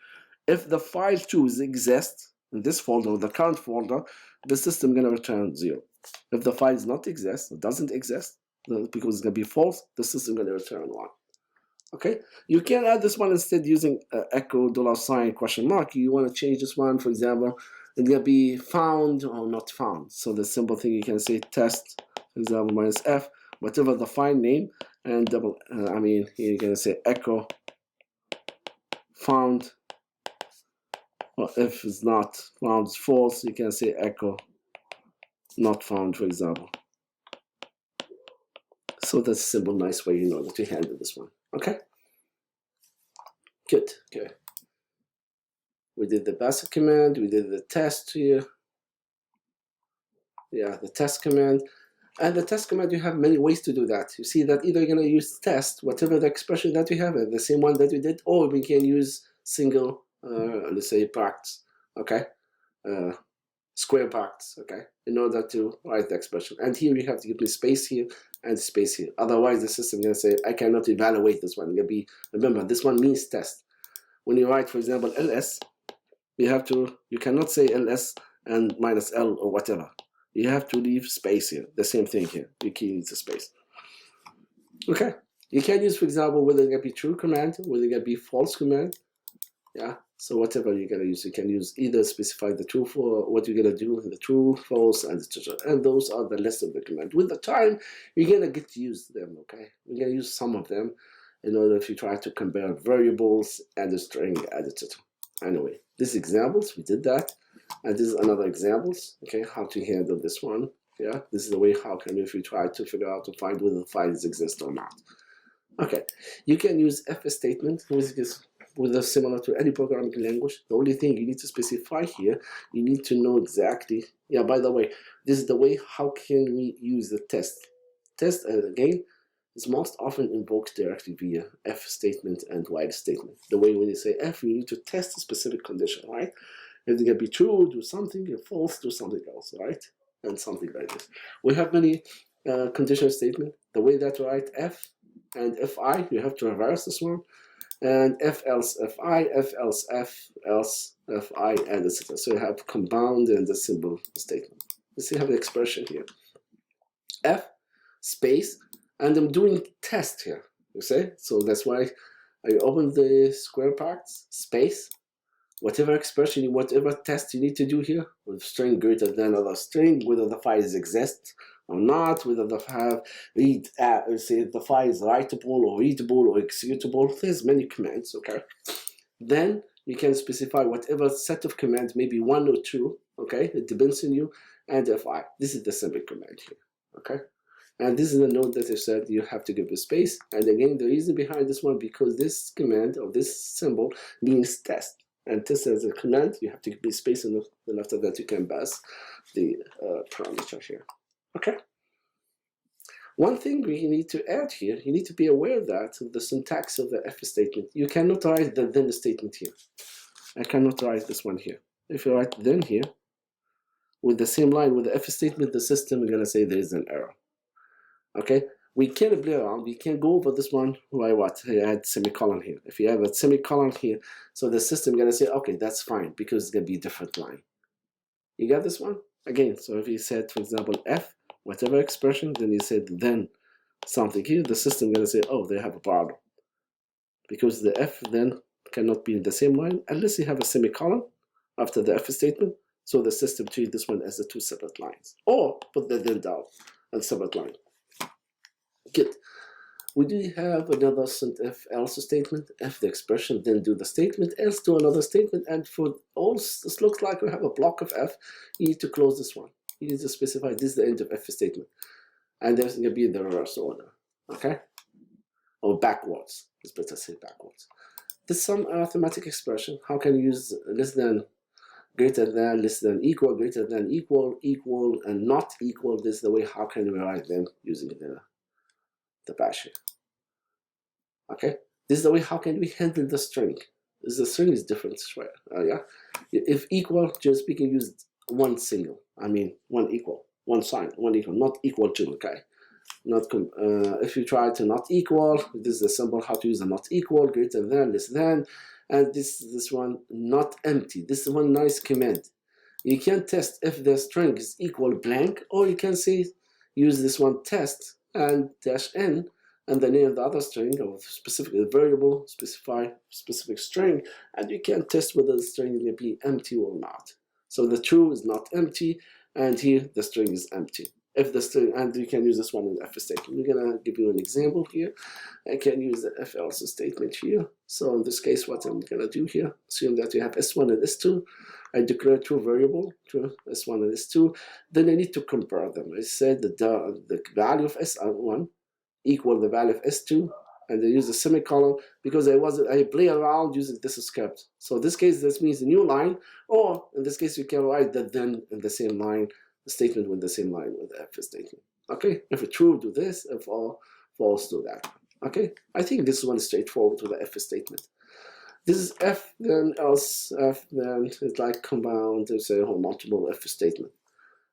If the file 2 exists in this folder or the current folder, the system is going to return 0. If the file does not exist, it doesn't exist, because it's going to be false, the system is going to return 1. Okay, you can add this one instead using echo $sign question mark. You want to change this one, for example, it's going to be found or not found. So the simple thing you can say test, for example, -f, whatever the file name, and double, here you're going to say echo found, or if it's not found, it's false, you can say echo not found, for example. So that's a simple, nice way in order to handle this one. Okay, good. Okay, we did the basic command, we did the test here. Yeah, the test command. And the test command, you have many ways to do that. You see that either you're going to use test, whatever the expression that we have, the same one that we did, or we can use single, let's say, parts, okay? Square parts, okay? In order to write the expression. And here you have to give me space here and space here. Otherwise, the system is going to say, I cannot evaluate this one. It's going to be, remember, this one means test. When you write, for example, ls, you cannot say ls and -l or whatever. You have to leave space here. The same thing here. Your key needs a space. Okay. You can use, for example, whether it's going to be true command, whether it's going to be false command. Yeah. So whatever you're going to use, you can use either specify the true for what you're going to do, the true, false, and etc. And those are the list of the command. With the time, you're going to get to use them. Okay. You're going to use some of them in order if you try to compare variables and a string, etc. Anyway, these examples, we did that. And this is another examples, okay, how to handle this one. Yeah, this is the way how can if you try to figure out to find whether the files exist or not. Okay, you can use if statement, which is similar to any programming language. The only thing you need to specify here, you need to know exactly. Yeah, by the way, this is the way how can we use the test. Test, again, is most often invoked directly via if statement and while statement. The way when you say if, you need to test a specific condition, right? If they can be true, do something. If false, do something else, right? And something like this. We have many conditional statements. The way that we write if and fi, you have to reverse this one. And if else fi, if else f, else fi, and etc. So you have compound and the symbol statement. You see, you have the expression here. F space, and I'm doing test here. You see, so that's why I open the square parts space. Whatever expression, whatever test you need to do here, with string greater than other string, whether the files exist or not, whether the file say the file is writable or readable or executable. There's many commands, okay? Then you can specify whatever set of commands, maybe 1 or 2, okay? It depends on you, and fi. This is the symbolic command here, okay? And this is the note that I said you have to give a space. And again, the reason behind this one, because this command or this symbol means test. And test as a command, you have to give space enough, and after that you can pass the parameter here. Okay. One thing we need to add here, you need to be aware that the syntax of the if statement, you cannot write the then statement here. I cannot write this one here. If you write then here, with the same line with the if statement, the system is going to say there is an error. Okay. We can play around, we can go over this one by what? I had semicolon here. If you have a semicolon here, so the system is going to say, okay, that's fine, because it's going to be a different line. You got this one? Again, so if you said, for example, f, whatever expression, then you said then something here, the system is going to say, oh, they have a problem. Because the f then cannot be in the same line unless you have a semicolon after the if statement, so the system treats this one as the 2 separate lines. Or put the then down on separate line. Good. We do have another if else statement. If the expression, then do the statement, else do another statement. And for all this looks like we have a block of f, you need to close this one. You need to specify this is the end of if statement. And there's going to be in the reverse order. Okay? Or backwards. It's better to say backwards. There's some arithmetic expression. How can you use less than greater than, less than, equal, greater than, equal, equal, and not equal. This is the way how can we write them using the bash here. Okay, this is the way how can we handle the string. The string is different, yeah. If equal, just we can use one single. I mean, one equal, one sign, one equal, not equal to. Okay, not if you try to not equal, this is the symbol how to use a not equal, greater than, less than, and this one not empty. This is one nice command. You can test if the string is equal blank, or you can say use this one test and dash n and the name of the other string or specific variable, specify specific string, and you can test whether the string will be empty or not. So the true is not empty, and here the string is empty. If the string, and you can use this one in the if statement. We're gonna give you an example here. I can use the if else statement here. So in this case, what I'm gonna do here, assume that you have s1 and s2. I declare two variable, to s1 and s2. Then I need to compare them. I said that the value of s1 equal the value of s2, and I use a semicolon because I play around using this script. So in this case, this means a new line, or in this case, you can write that then in the same line, the statement with the same line with the if statement. Okay, if it's true, do this, if false, do that. Okay, I think this one is straightforward with the if statement. This is if, then else, if, then it's like compound, there's a whole multiple if statement.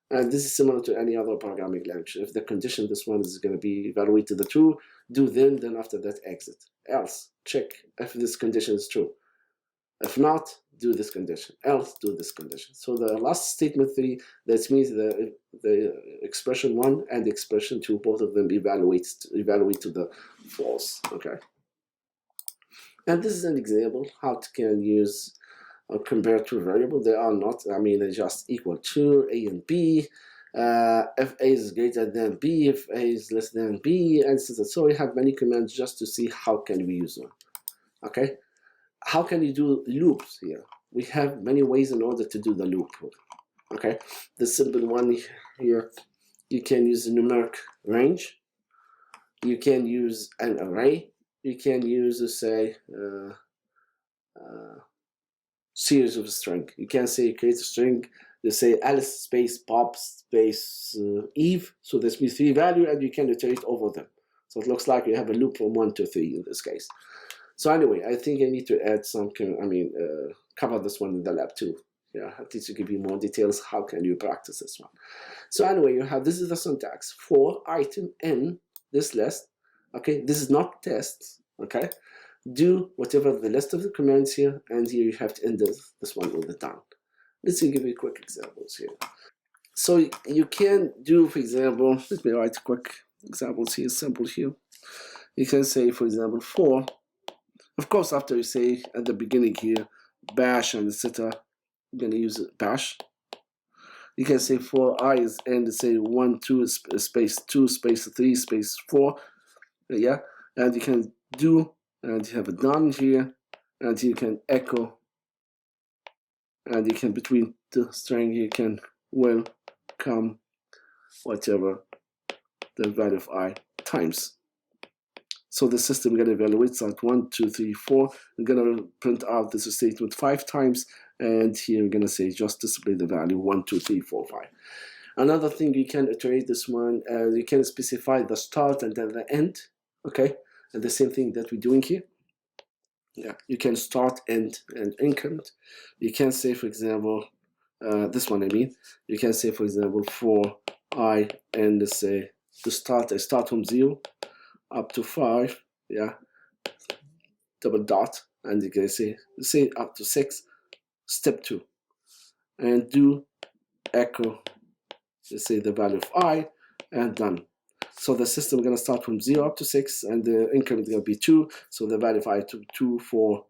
And this is similar to any other programming language. If the condition, this one is going to be evaluated the true, do then after that exit. Else, check if this condition is true. If not, do this condition. Else, do this condition. So the last statement 3, that means the expression 1 and the expression 2, both of them evaluate to the false. Okay. And this is an example how to can use compare two variables. They are not, I mean, they're just equal to A and B. If A is greater than B, if A is less than B, and so we have many commands just to see how can we use them. Okay, how can you do loops here? We have many ways in order to do the loop. Okay, the simple one here, you can use a numeric range, you can use an array, you can use, say, series of a string. You can say create a string, you say Alice space Bob space Eve, so this means 3 value, and you can iterate over them. So it looks like you have a loop from 1 to 3 in this case. So anyway, I think I need to add some, cover this one in the lab too. Yeah, at least to give you more details, how can you practice this one. So anyway, you have, this is the syntax for item n, this list. Okay, this is not tests. Okay, do whatever the list of the commands here, and here you have to end this one with the done. Let's give you quick examples here. So you can do, for example, let me write quick examples here, simple here. You can say, for example, for, of course, after you say at the beginning here, bash and etc., you're going to use bash. You can say for I is n, say 1, 2, space 2, space 3, space 4. Yeah, and you can do, and you have a done here, and you can echo, and you can between the string you can welcome whatever the value of I times. So the system is going to evaluate like 1, 2, 3, 4. We're going to print out this statement 5 times, and here we're going to say just display the value 1, 2, 3, 4, 5. Another thing, you can iterate this one, you can specify the start and then the end. Okay, and the same thing that we're doing here. Yeah, you can start, end, and increment. You can say, for example, this one I mean, you can say, for example, for I and let's say to start, I start from 0 up to 5, yeah, double dot, and you can say up to 6, step 2, and do echo, let's say the value of I, and done. So the system is going to start from 0 up to 6, and the increment is going to be 2, so the value of I to 2, 4,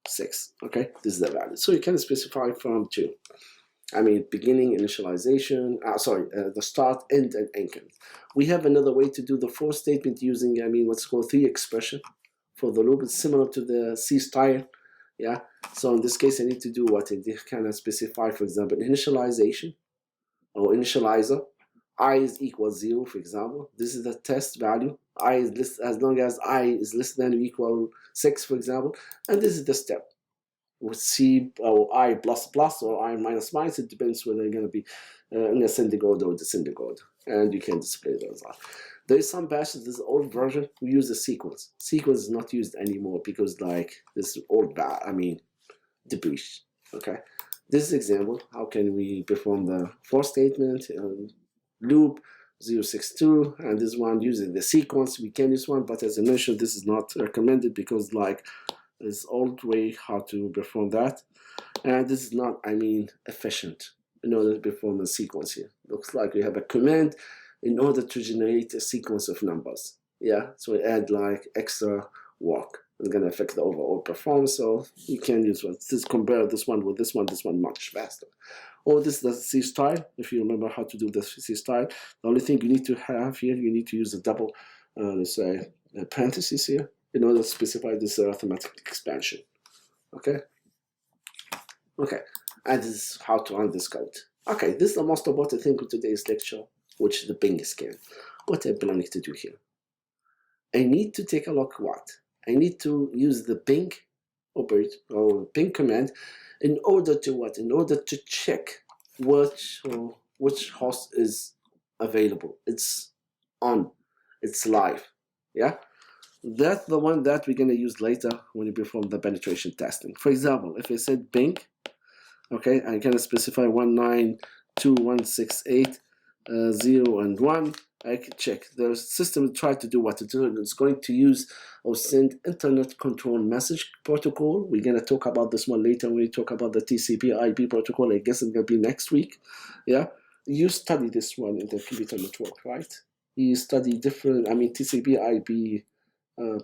6. Okay, this is the value. So you can specify from 2. I mean, beginning, initialization, the start, end, and increment. We have another way to do the for statement using, what's called 3 expression for the loop. It's similar to the C style. Yeah, so in this case, I need to do what? I kind of specify, for example, initialization or initializer. I is equal 0, for example. This is the test value. I is less, as long as I is less than or equal 6, for example. And this is the step. with C or I plus plus or I minus minus. It depends whether they're going to be in ascending order or descending order, and you can display those out. There is some batches, this old version, we use a sequence. Sequence is not used anymore because like this old debris. Okay, this is example. How can we perform the for statement loop 062, and this one using the sequence? We can use one, but as I mentioned, this is not recommended because like this old way how to perform that, and this is not efficient in order to perform a sequence here. Looks like we have a command in order to generate a sequence of numbers. Yeah, so we add like extra work. It's going to affect the overall performance, so you can use one. Just compare this one with this one much faster. Or this is the C style. If you remember how to do the C style, the only thing you need to have here, you need to use a double, let's say, parentheses here in order to specify this arithmetic expansion. Okay? Okay, and this is how to run this code. Okay, this is the most important thing for today's lecture, which is the ping scan. What I'm planning to do here, I need to take a look what? I need to use the ping operate or ping command in order to what? In order to check which host is available. It's on, it's live. Yeah, that's the one that we're gonna use later when we perform the penetration testing. For example, if I said ping, okay, I'm gonna specify 192.168.0 and 1. I can check. The system try to do what to do. It's going to use or send Internet Control Message Protocol. We're gonna talk about this one later when we talk about the TCP/IP protocol. I guess it's gonna be next week. Yeah, you study this one in the computer network, right? You study different, TCP/IP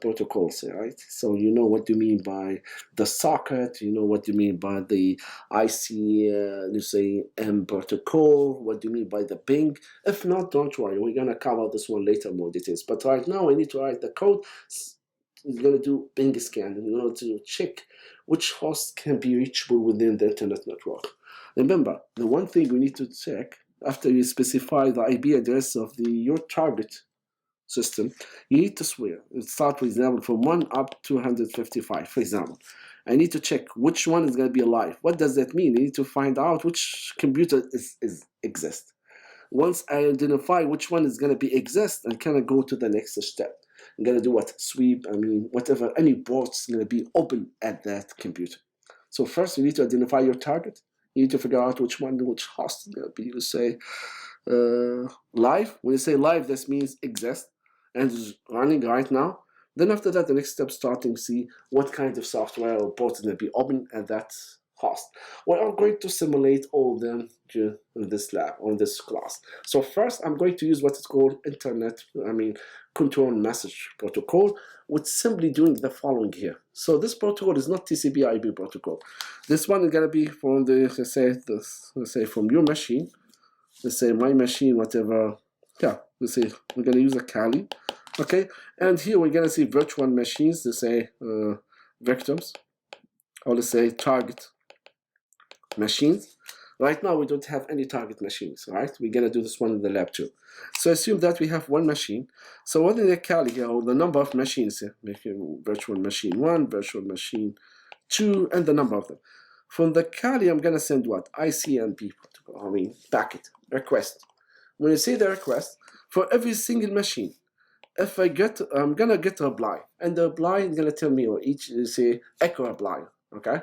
protocols, right? So you know what you mean by the socket, you know what you mean by the ICM protocol, what do you mean by the ping. If not, don't worry, we're gonna cover this one later more details. But right now, I need to write the code. It's gonna do ping scan in order to check which host can be reachable within the internet network. Remember, the one thing we need to check after you specify the IP address of your target system, you need to swear. Start, for example, from 1 up to 155, for example. I need to check which one is going to be alive. What does that mean? I need to find out which computer exists. Once I identify which one is going to be exist, I kind of go to the next step. I'm going to do what? Sweep, whatever, any ports going to be open at that computer. So first, you need to identify your target. You need to figure out which host is going to be, let's say, live. When you say live, this means exist and is running right now. Then after that, the next step, starting to see what kind of software or port is going to be open at that host. We are going to simulate all of them in this lab, on this class. So first, I'm going to use what is called Internet Control Message Protocol, with simply doing the following here. So this protocol is not TCP/IP protocol. This one is going to be from the, let's say from your machine. Let's say my machine, whatever. Yeah, let's say we're going to use a Kali. Okay, and here we're going to see virtual machines, let's say victims, or let's say target machines. Right now we don't have any target machines, right? We're going to do this one in the lab too. So assume that we have one machine. So what is the Kali here, or the number of machines here? Making virtual machine 1, virtual machine 2, and the number of them. From the Kali, I'm going to send what? ICMP protocol, packet, request. When you say the request, for every single machine, if I'm going to get a reply, and the reply is going to tell me, or each, say, echo reply, okay?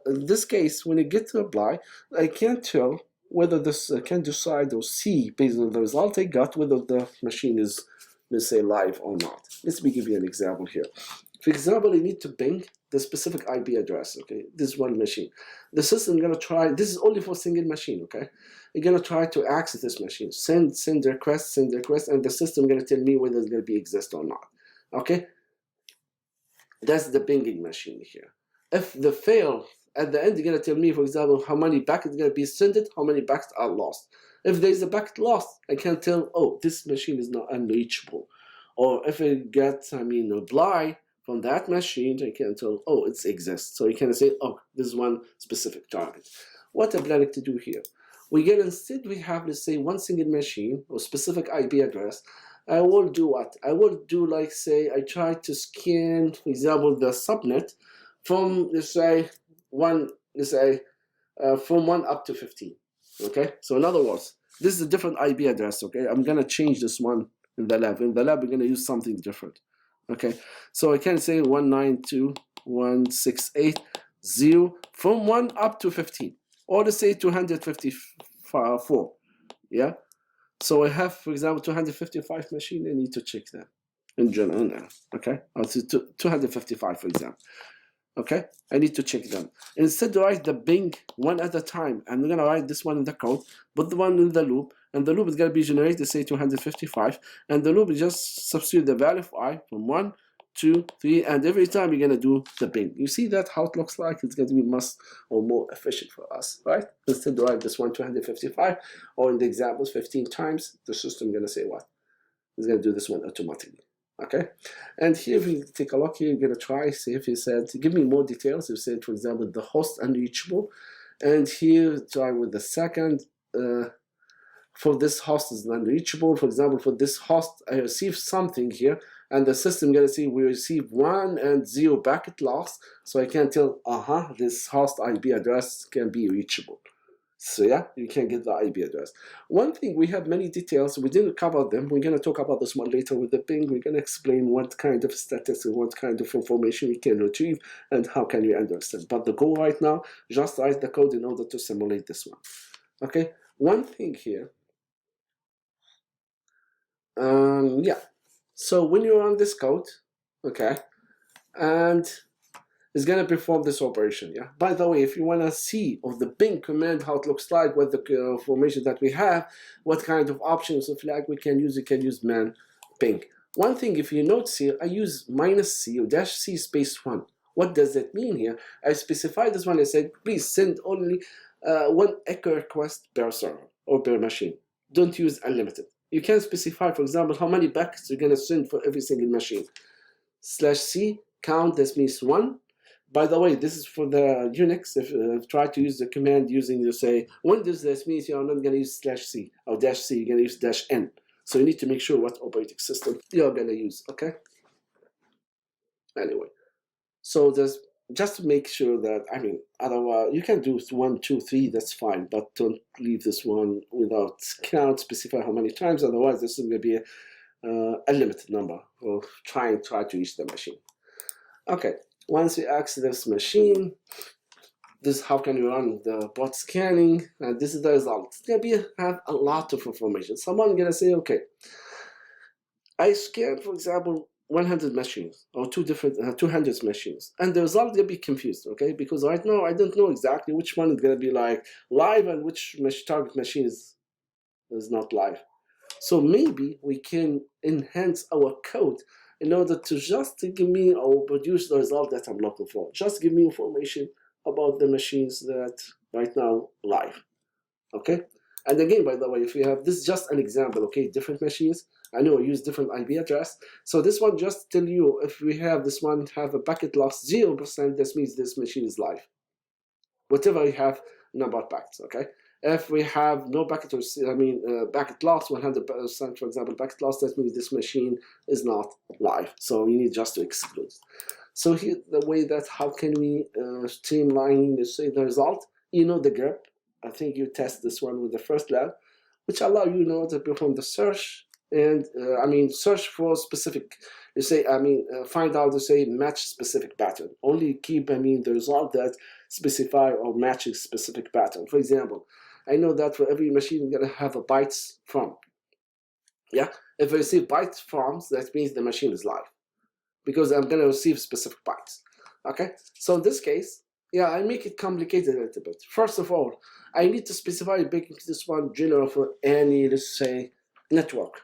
In this case, when you get the reply, I can't tell whether this, I can decide or see, based on the result I got, whether the machine is, let's say, live or not. Let me give you an example here. For example, you need to ping the specific IP address, okay? This one machine. The system is going to try, this is only for single machine, okay? You're going to try to access this machine. Send request, and the system is going to tell me whether it's going to be exist or not, okay? That's the pinging machine here. If the fail, at the end, you're going to tell me, for example, how many packets are going to be sent, how many packets are lost. If there's a packet lost, I can tell, oh, this machine is not unreachable. Or if I get, a reply from that machine, I can tell, oh, it exists. So you can say, oh, this is one specific target. What I'm planning to do here, instead we have, let's say, one single machine or specific IP address. I will do what? I will do, like, say, I try to scan, for example, the subnet from, let's say, one, let's say, from 1 up to 15. Okay, so in other words, this is a different IP address. Okay, I'm gonna change this one in the lab. In the lab, we're gonna use something different. Okay, so I can say 192.168.0 from 1 up to 15, or let's say 254. Yeah, so I have, for example, 255 machine. I need to check that in general now. Okay, I'll say 255, for example. Okay, I need to check them. Instead to write the Bing one at a time, I'm gonna write this one in the code, put the one in the loop, and the loop is gonna be generated, say 255, and the loop is just substitute the value of I from 1, 2, 3, and every time you're gonna do the Bing. You see that how it looks like? It's gonna be much or more efficient for us, right? Instead to write this one 255, or in the examples 15 times, the system is gonna say what? It's gonna do this one automatically. Okay, and here if you take a look here, you're gonna try, see if you said, give me more details. You said, for example, the host unreachable, and here try with the second, for this host is unreachable. For example, for this host, I receive something here, and the system gonna see we receive 1 and 0 packet loss, so I can tell, this host IP address can be reachable. So yeah, you can get the IP address. One thing, we have many details, we didn't cover them. We're going to talk about this one later with the Bing. We're going to explain what kind of statistics, what kind of information we can retrieve, and how can we understand. But the goal right now, just write the code in order to simulate this one. Okay, one thing here. Yeah, so when you run this code, okay, and is going to perform this operation. Yeah. By the way, if you want to see of the Bing command how it looks like, what the information that we have, what kind of options of flag we can use, you can use man Bing. One thing, if you notice here, I use -c or -c space 1. What does that mean here? I specified this one. I said, please send only one echo request per server or per machine. Don't use unlimited. You can specify, for example, how many packets you're going to send for every single machine. /c count, this means 1. By the way, this is for the Unix. If you try to use the command using, you say, Windows, this means you're not going to use /c or -c, you're going to use -n. So you need to make sure what operating system you're going to use, okay? Anyway, so there's just to make sure that, otherwise, you can do 1, 2, 3, that's fine, but don't leave this one without count, specify how many times, otherwise this is going to be a limited number of try to reach the machine. Okay. Once we access this machine, this is how can you run the bot scanning, and this is the result. It's gonna have a lot of information. Someone gonna say, okay, I scanned, for example, 100 machines or 200 machines, and the result gonna be confused, okay? Because right now I don't know exactly which one is gonna be like live and which target machine is not live. So maybe we can enhance our code in order to just give me or produce the result that I'm looking for. Just give me information about the machines that right now live, okay? And again, by the way, if you have, this is just an example, okay? Different machines, I know I use different IP address. So this one just tell you, if we have this one have a packet loss 0%, this means this machine is live. Whatever you have, number of packets, okay? If we have no packet, packet loss, 100%, for example, packet loss, that means this machine is not live. So you need just to exclude. So here, the way that, how can we streamline, let's say, the result? You know the grep. I think you test this one with the first lab, which allow you know to perform the search and search for specific. You say, find out to say match specific pattern. Only keep the result that specify or matches specific pattern. For example, I know that for every machine you're gonna have a bytes from. Yeah, if I receive bytes from, that means the machine is live, because I'm gonna receive specific bytes. Okay, so in this case, yeah, I make it complicated a little bit. First of all, I need to specify this one general for any, let's say, network.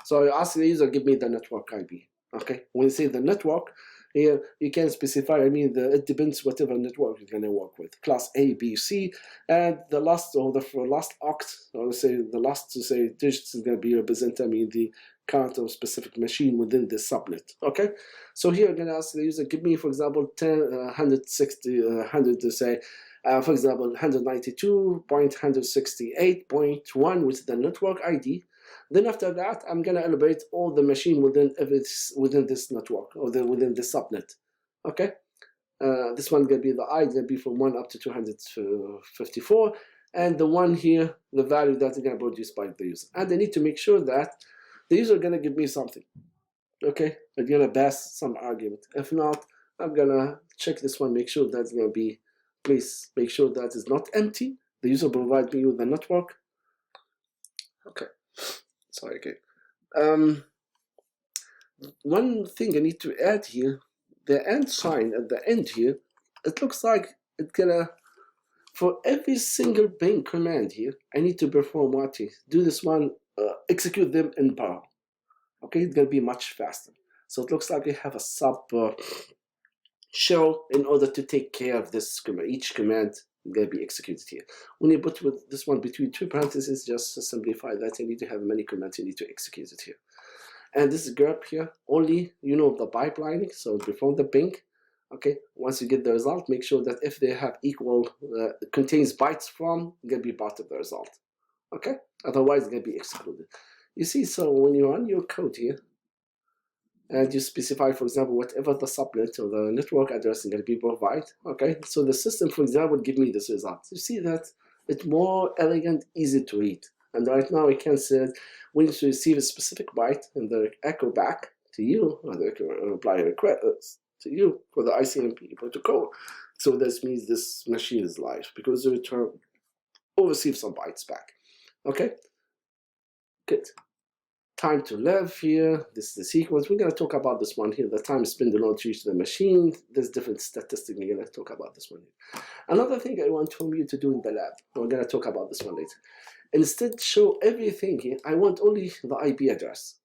So I ask the user, give me the network IP. Okay, when you say the network, here you can specify, it depends whatever network you're going to work with. Class A, B, C, and the last or the last oct, or let's say the last digits is going to be represent, the count of specific machine within the subnet. Okay, so here I'm going to ask the user, give me, for example, 100 to say, for example, 192.168.1 with the network ID. Then after that, I'm gonna elaborate all the machine within this network or within the subnet. Okay, This one gonna be the I gonna be from 1 up to 254, and the one here, the value that is gonna be produced by the user. And I need to make sure that the user gonna give me something. Okay, I'm gonna pass some argument. If not, I'm gonna check this one, make sure that's gonna be, please make sure that is not empty. The user provides me with the network. Okay, sorry again. One thing I need to add here, the and sign at the end here, it looks like it's gonna, for every single Bing command here, I need to perform what here? Do this one, execute them in parallel. Okay, it's gonna be much faster. So it looks like we have a sub shell in order to take care of this command. Each command is gonna be executed here. When you put with this one between two parentheses, just to simplify that, you need to have many commands, you need to execute it here. And this grep here, only you know the pipelining, so perform the Bing. Okay, once you get the result, make sure that if they have equal, contains bytes from, it's gonna be part of the result. Okay, otherwise it's gonna be excluded. You see, so when you run your code here, and you specify, for example, whatever the subnet or the network address is gonna be provided, okay, so the system, for example, would give me this result. You see that it's more elegant, easy to read. And right now we can say we need to receive a specific byte and the echo back to you, or the reply request to you for the ICMP protocol. So this means this machine is live because the return will receive some bytes back. Okay, good. Time to live here, this is the sequence. We're going to talk about this one here, the time spent in order to reach the machine. There's different statistics, we're going to talk about this one here. Another thing I want from you to do in the lab, we're going to talk about this one later. Instead, show everything here. I want only the IP address.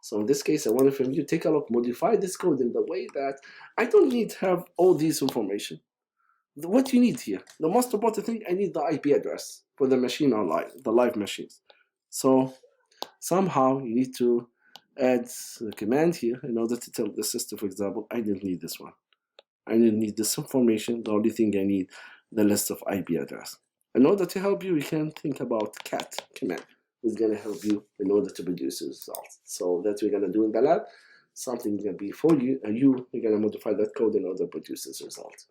So in this case, I want from you to take a look, modify this code in the way that I don't need to have all this information. What you need here, the most important thing, I need the IP address for the machine online, the live machines. So somehow you need to add the command here in order to tell the system, for example, I didn't need this one. I didn't need this information. The only thing I need, the list of IP address. In order to help you, you can think about cat command. It's going to help you in order to produce results. So that's what we're going to do in the lab. Something is going to be for you, and you're going to modify that code in order to produce this result.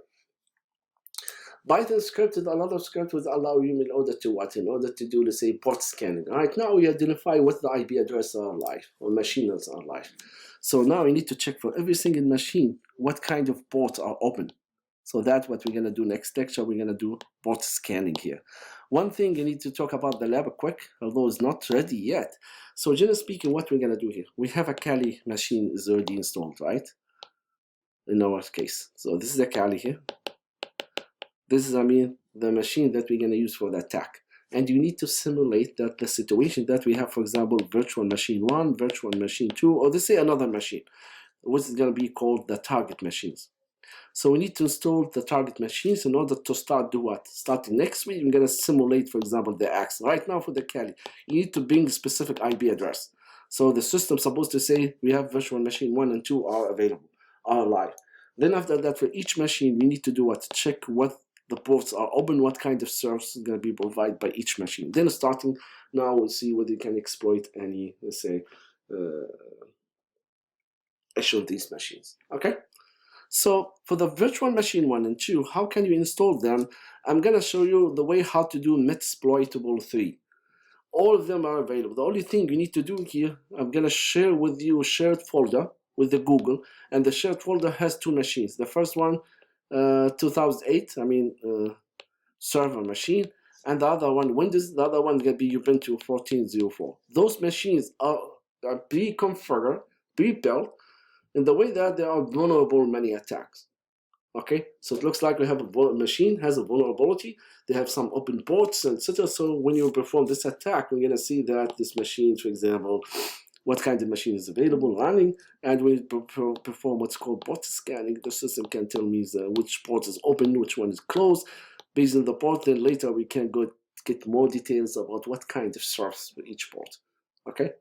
Python script is another script would allow you in order to what? In order to do, let's say, port scanning. Right now we identify what the IP address are live, or machines are live. So now we need to check for every single machine what kind of ports are open. So that's what we're going to do next lecture. We're going to do port scanning here. One thing you need to talk about the lab quick, although it's not ready yet. So generally speaking, what we're going to do here, we have a Kali machine is already installed, right? In our case. So this is a Kali here. This is, the machine that we're going to use for the attack. And you need to simulate that the situation that we have, for example, virtual machine 1, virtual machine 2, or let's say another machine, which is going to be called the target machines. So we need to install the target machines in order to start do what? Starting next week, we're going to simulate, for example, the axe. Right now for the Kali, you need to bring specific IP address. So the system's supposed to say we have virtual machine 1 and 2 are available, are live. Then after that, for each machine, we need to do what? Check what the ports are open, what kind of service is going to be provided by each machine. Then starting now, we'll see whether you can exploit any, let's say, issue these machines. Okay. So for the virtual machine 1 and 2, how can you install them? I'm going to show you the way how to do Metasploitable 3. All of them are available. The only thing you need to do here, I'm going to share with you a shared folder with the Google, and the shared folder has two machines. The first one, 2008, server machine, and the other one, Windows, the other one is going to be Ubuntu 14.04. Those machines are pre-configured, pre-built, in the way that they are vulnerable to many attacks. Okay, so it looks like we have a machine has a vulnerability. They have some open ports, etc. So when you perform this attack, we're going to see that this machine, for example, what kind of machine is available running, and when you perform what's called port scanning, the system can tell me which port is open, which one is closed. Based on the port, then later we can go get more details about what kind of service for each port. Okay.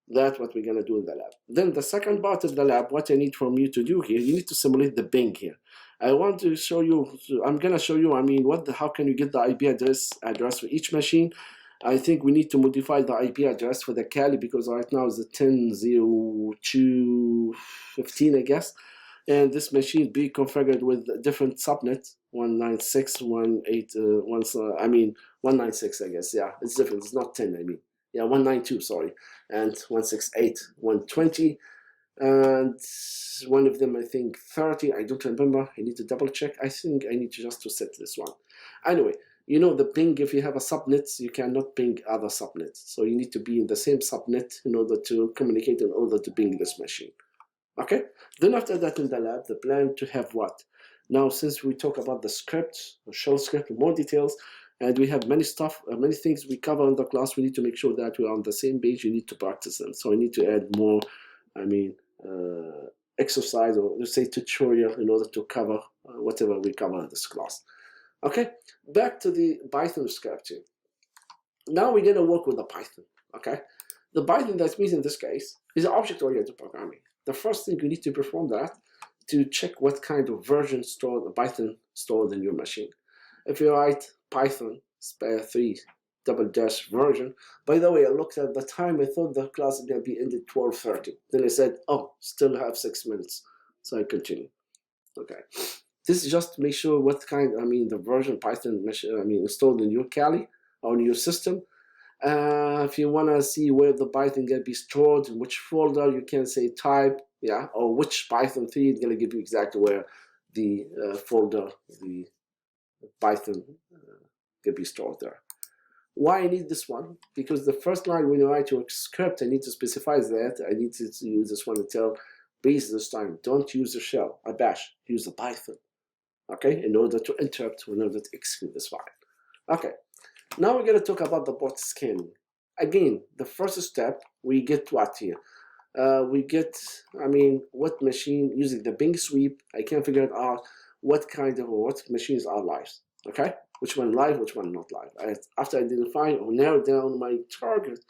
That's what we're going to do in the lab. Then the second part of the lab, what I need from you to do here, you need to simulate the Bing here. I want to show you, I'm going to show you, how can you get the IP address for each machine. I think we need to modify the IP address for the Kali because right now it's a 10.02.15, I guess. and this machine be configured with different subnets, 196, I guess, yeah, it's different, it's not 10, I mean, yeah, 192, sorry, and 168, 120, and one of them, I think, 30, I don't remember, I need to double check, I think I need to just to set this one. Anyway, you know the ping, if you have a subnet, you cannot ping other subnets, so you need to be in the same subnet in order to communicate, in order to ping this machine. Okay, then after that in the lab, the plan to have what? Now, since we talk about the script, the shell script, more details, and we have many stuff, many things we cover in the class, we need to make sure that we are on the same page. You need to practice them. So I need to add more, exercise, or let's say tutorial, in order to cover whatever we cover in this class. Okay, back to the Python scripting. Now we're going to work with the Python. Okay, the Python that means in this case is object-oriented programming. The first thing you need to perform that to check what kind of version stored Python stored in your machine. If you write Python /3 version, by the way, I looked at the time, I thought the class was going to be ended 12:30. Then I said, oh, still have 6 minutes. So I continue. Okay. This is just to make sure what kind, the version Python installed in your Kali on your system. If you want to see where the Python can be stored, in which folder, you can say type, yeah, or which Python 3, it's going to give you exactly where the folder, the Python can be stored there. Why I need this one? Because the first line when you write your script, I need to specify that. I need to use this one to tell, please this time, don't use the shell, a bash, use the Python, okay, in order to interrupt, in order to execute this file. Okay. Now we're going to talk about the port scanning. Again, the first step, we get what here? We get, what machine, using the Bing sweep, I can figure out what machines are live, okay? Which one live, which one not live. After identifying or narrow down my target,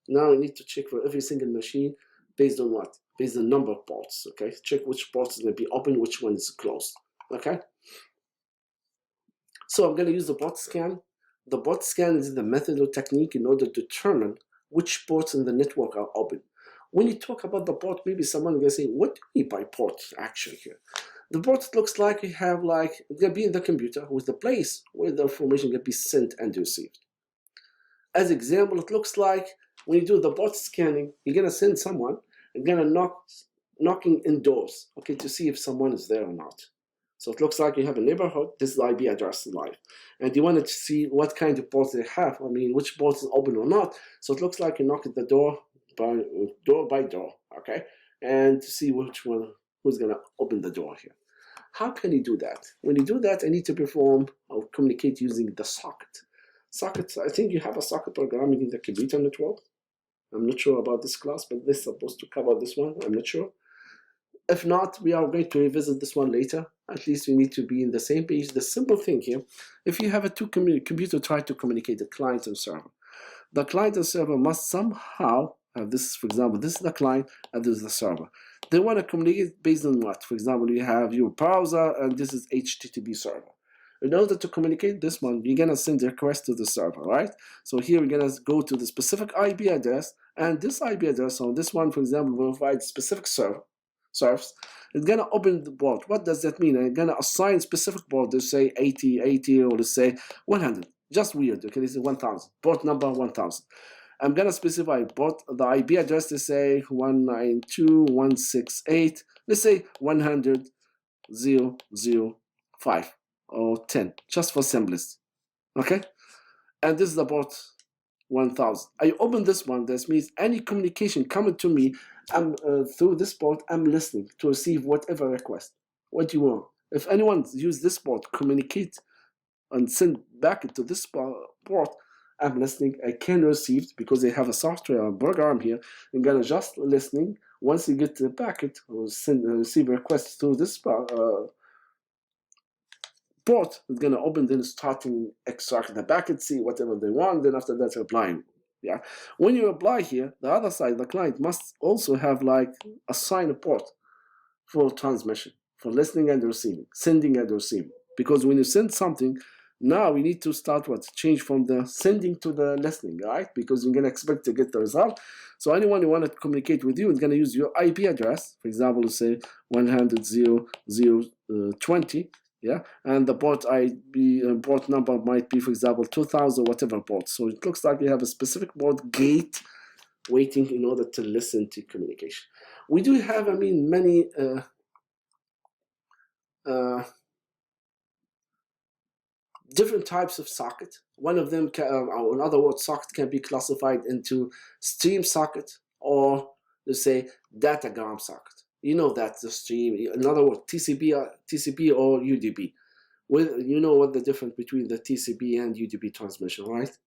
now I need to check for every single machine based on what? Based on number of ports, okay? Check which ports is going to be open, which one is closed, okay? So I'm going to use the port scan. The port scan is the method or technique in order to determine which ports in the network are open. When you talk about the port, maybe someone will say, what do you mean by port action here? The port looks like you have it's going to be in the computer with the place where the information can be sent and received. As example, it looks like when you do the port scanning, you're going to send someone, and going to knocking in doors, okay, to see if someone is there or not. So it looks like you have a neighborhood, this is the IP address live. And you wanted to see what kind of ports they have, which ports is open or not. So it looks like you knock at the door by door, okay? And to see which one, who's gonna open the door here. How can you do that? When you do that, I need to perform or communicate using the socket. Sockets, I think you have a socket programming in the computer network. I'm not sure about this class, but this is supposed to cover this one, I'm not sure. If not, we are going to revisit this one later. At least we need to be in the same page. The simple thing here, if you have a computer try to communicate the client and server, the client and server must somehow have this, for example, this is the client and this is the server. They want to communicate based on what? For example, you have your browser and this is HTTP server. In order to communicate this one, you're going to send a request to the server, right? So here we're going to go to the specific IP address, and this IP address on this one, for example, will provide specific serves. It's going to open the port. What does that mean? I'm going to assign specific port. Let's say 80, or let's say 100. Just weird, okay? This is 1000. Port number 1000. I'm going to specify port, the IP address, let's say 192.168. Let's say 100.0.0.5 or 10, just for simplest. Okay? And this is the port 1000. I open this one. This means any communication coming to me, through this port, I'm listening to receive whatever request. What do you want? If anyone use this port, communicate and send back to this port, I'm listening. I can receive, because they have a software program here. I'm gonna just listening. Once you get the packet or receive a request through this port, it's gonna open, then starting extract the packet, see whatever they want, then after that replying. Yeah, when you apply here, the other side, the client must also have assign a port for transmission, for listening and receiving, sending and receiving. Because when you send something, Now we need to start change from the sending to the listening, right? Because you're gonna expect to get the result. So anyone who want to communicate with you is gonna use your IP address. For example, let's say 100.0.0.20, yeah, and the port port number might be, for example, 2000 whatever port. So it looks like we have a specific port gate waiting in order to listen to communication. We do have, I mean, many different types of socket. One of them, or in other words, socket can be classified into stream socket or, let's say, datagram socket. You know that's the stream. In other words, TCP or UDP. You know what the difference between the TCP and UDP transmission, right?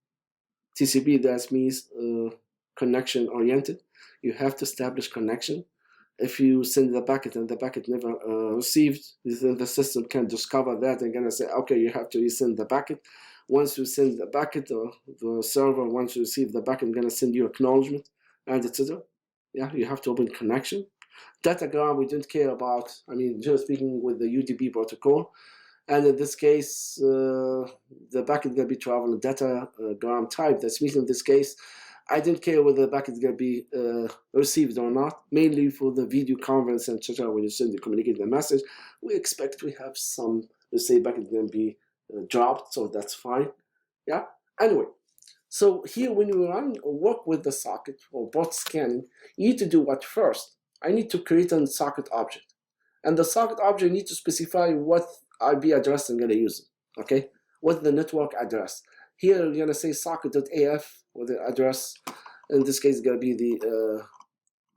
TCP, that means connection oriented. You have to establish connection. If you send the packet and the packet never received, then the system can discover that and gonna say, okay, you have to resend the packet. Once you send the packet, the server, once you receive the packet, gonna send you acknowledgement and etc. Yeah, you have to open connection. Datagram, we don't care about. I mean, just speaking with the UDP protocol, and in this case, the packet gonna be traveling datagram type. That means in this case, I don't care whether the packet is going to be received or not, mainly for the video conference and etc. When you send the communicate the message, we expect we have some, let's say, packet going to be dropped, so that's fine. Yeah. Anyway, so here when you run or work with the socket or port scanning, you need to do what first? I need to create a socket object, and the socket object need to specify what IP address I'm going to use. Okay, what's the network address? Here we're going to say socket.af, or the address, in this case, is going to be the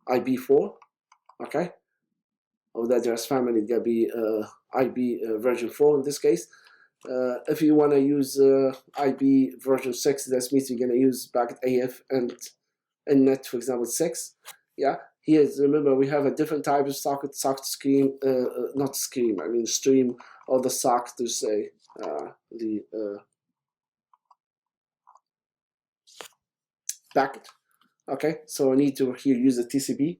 IB4, okay? Or the address family is going to be IB version 4 in this case. If you want to use IB version 6, that means you're going to use packet AF and net, for example, 6. Yeah. Here, remember, we have a different type of socket stream, not stream, I mean stream, or the socket to say packet. Okay, so I need to here use a TCP.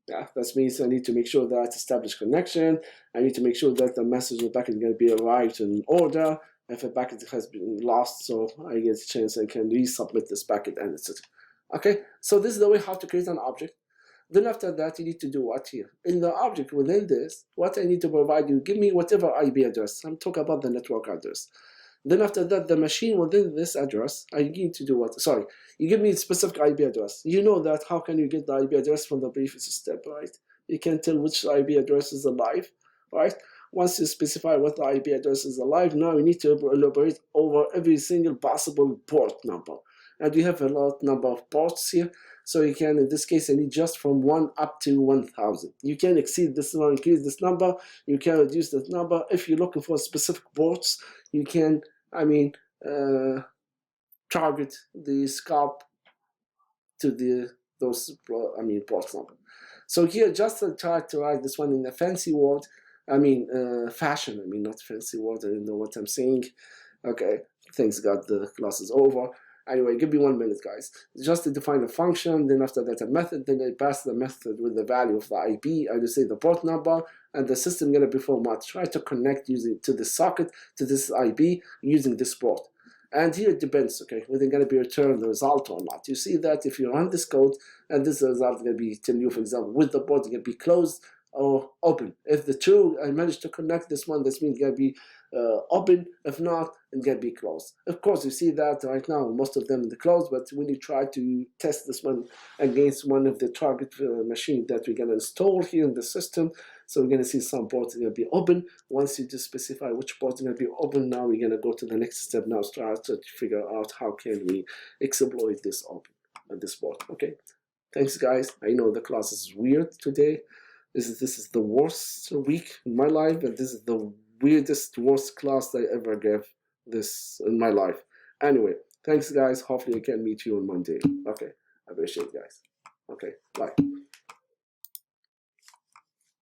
Yeah, that means I need to make sure that I establish connection. I need to make sure that the message of the packet is going to be arrived in order. If a packet has been lost, so I get a chance I can resubmit this packet and etc. Okay, so this is the way how to create an object. Then after that, you need to do what here? In the object within this, what I need to provide you, give me whatever IP address. I'm talking about the network address. Then after that, the machine within this address, I need to do what? Sorry, you give me a specific IP address. You know that how can you get the IP address from the previous step, right? You can tell which IP address is alive, right? Once you specify what the IP address is alive, now you need to elaborate over every single possible port number. And you have a lot number of ports here. So you can, in this case, I need just from 1 up to 1000. You can exceed this one, increase this number. You can reduce that number. If you're looking for specific ports, you can, I mean, target the scope to those ports number. So here, just to try to write this one in a fancy word, fashion. Not fancy word. I don't know what I'm saying. Okay, thanks God, the class is over. Anyway, give me 1 minute, guys. Just to define a function, then after that a method, then I pass the method with the value of the IP, I just say the port number, and the system gonna perform what? Try to connect using to the socket, to this IP, using this port. And here it depends, okay, whether gonna be returned the result or not. You see that if you run this code, and this result is gonna be tell you, for example, with the port gonna be closed or open. If the two I managed to connect this one, this means it's gonna be open. If not, it can be closed. Of course, you see that right now, most of them in the closed, but when you try to test this one against one of the target machines that we're going to install here in the system, so we're going to see some ports are going to be open. Once you just specify which ports are going to be open, now we're going to go to the next step now, start to figure out how can we exploit this open this port. Okay, thanks guys. I know the class is weird today. This is the worst week in my life, and this is the weirdest, worst class I ever gave this in my life. Anyway, thanks guys. Hopefully I can meet you on Monday. Okay, I appreciate it, guys. Okay, bye.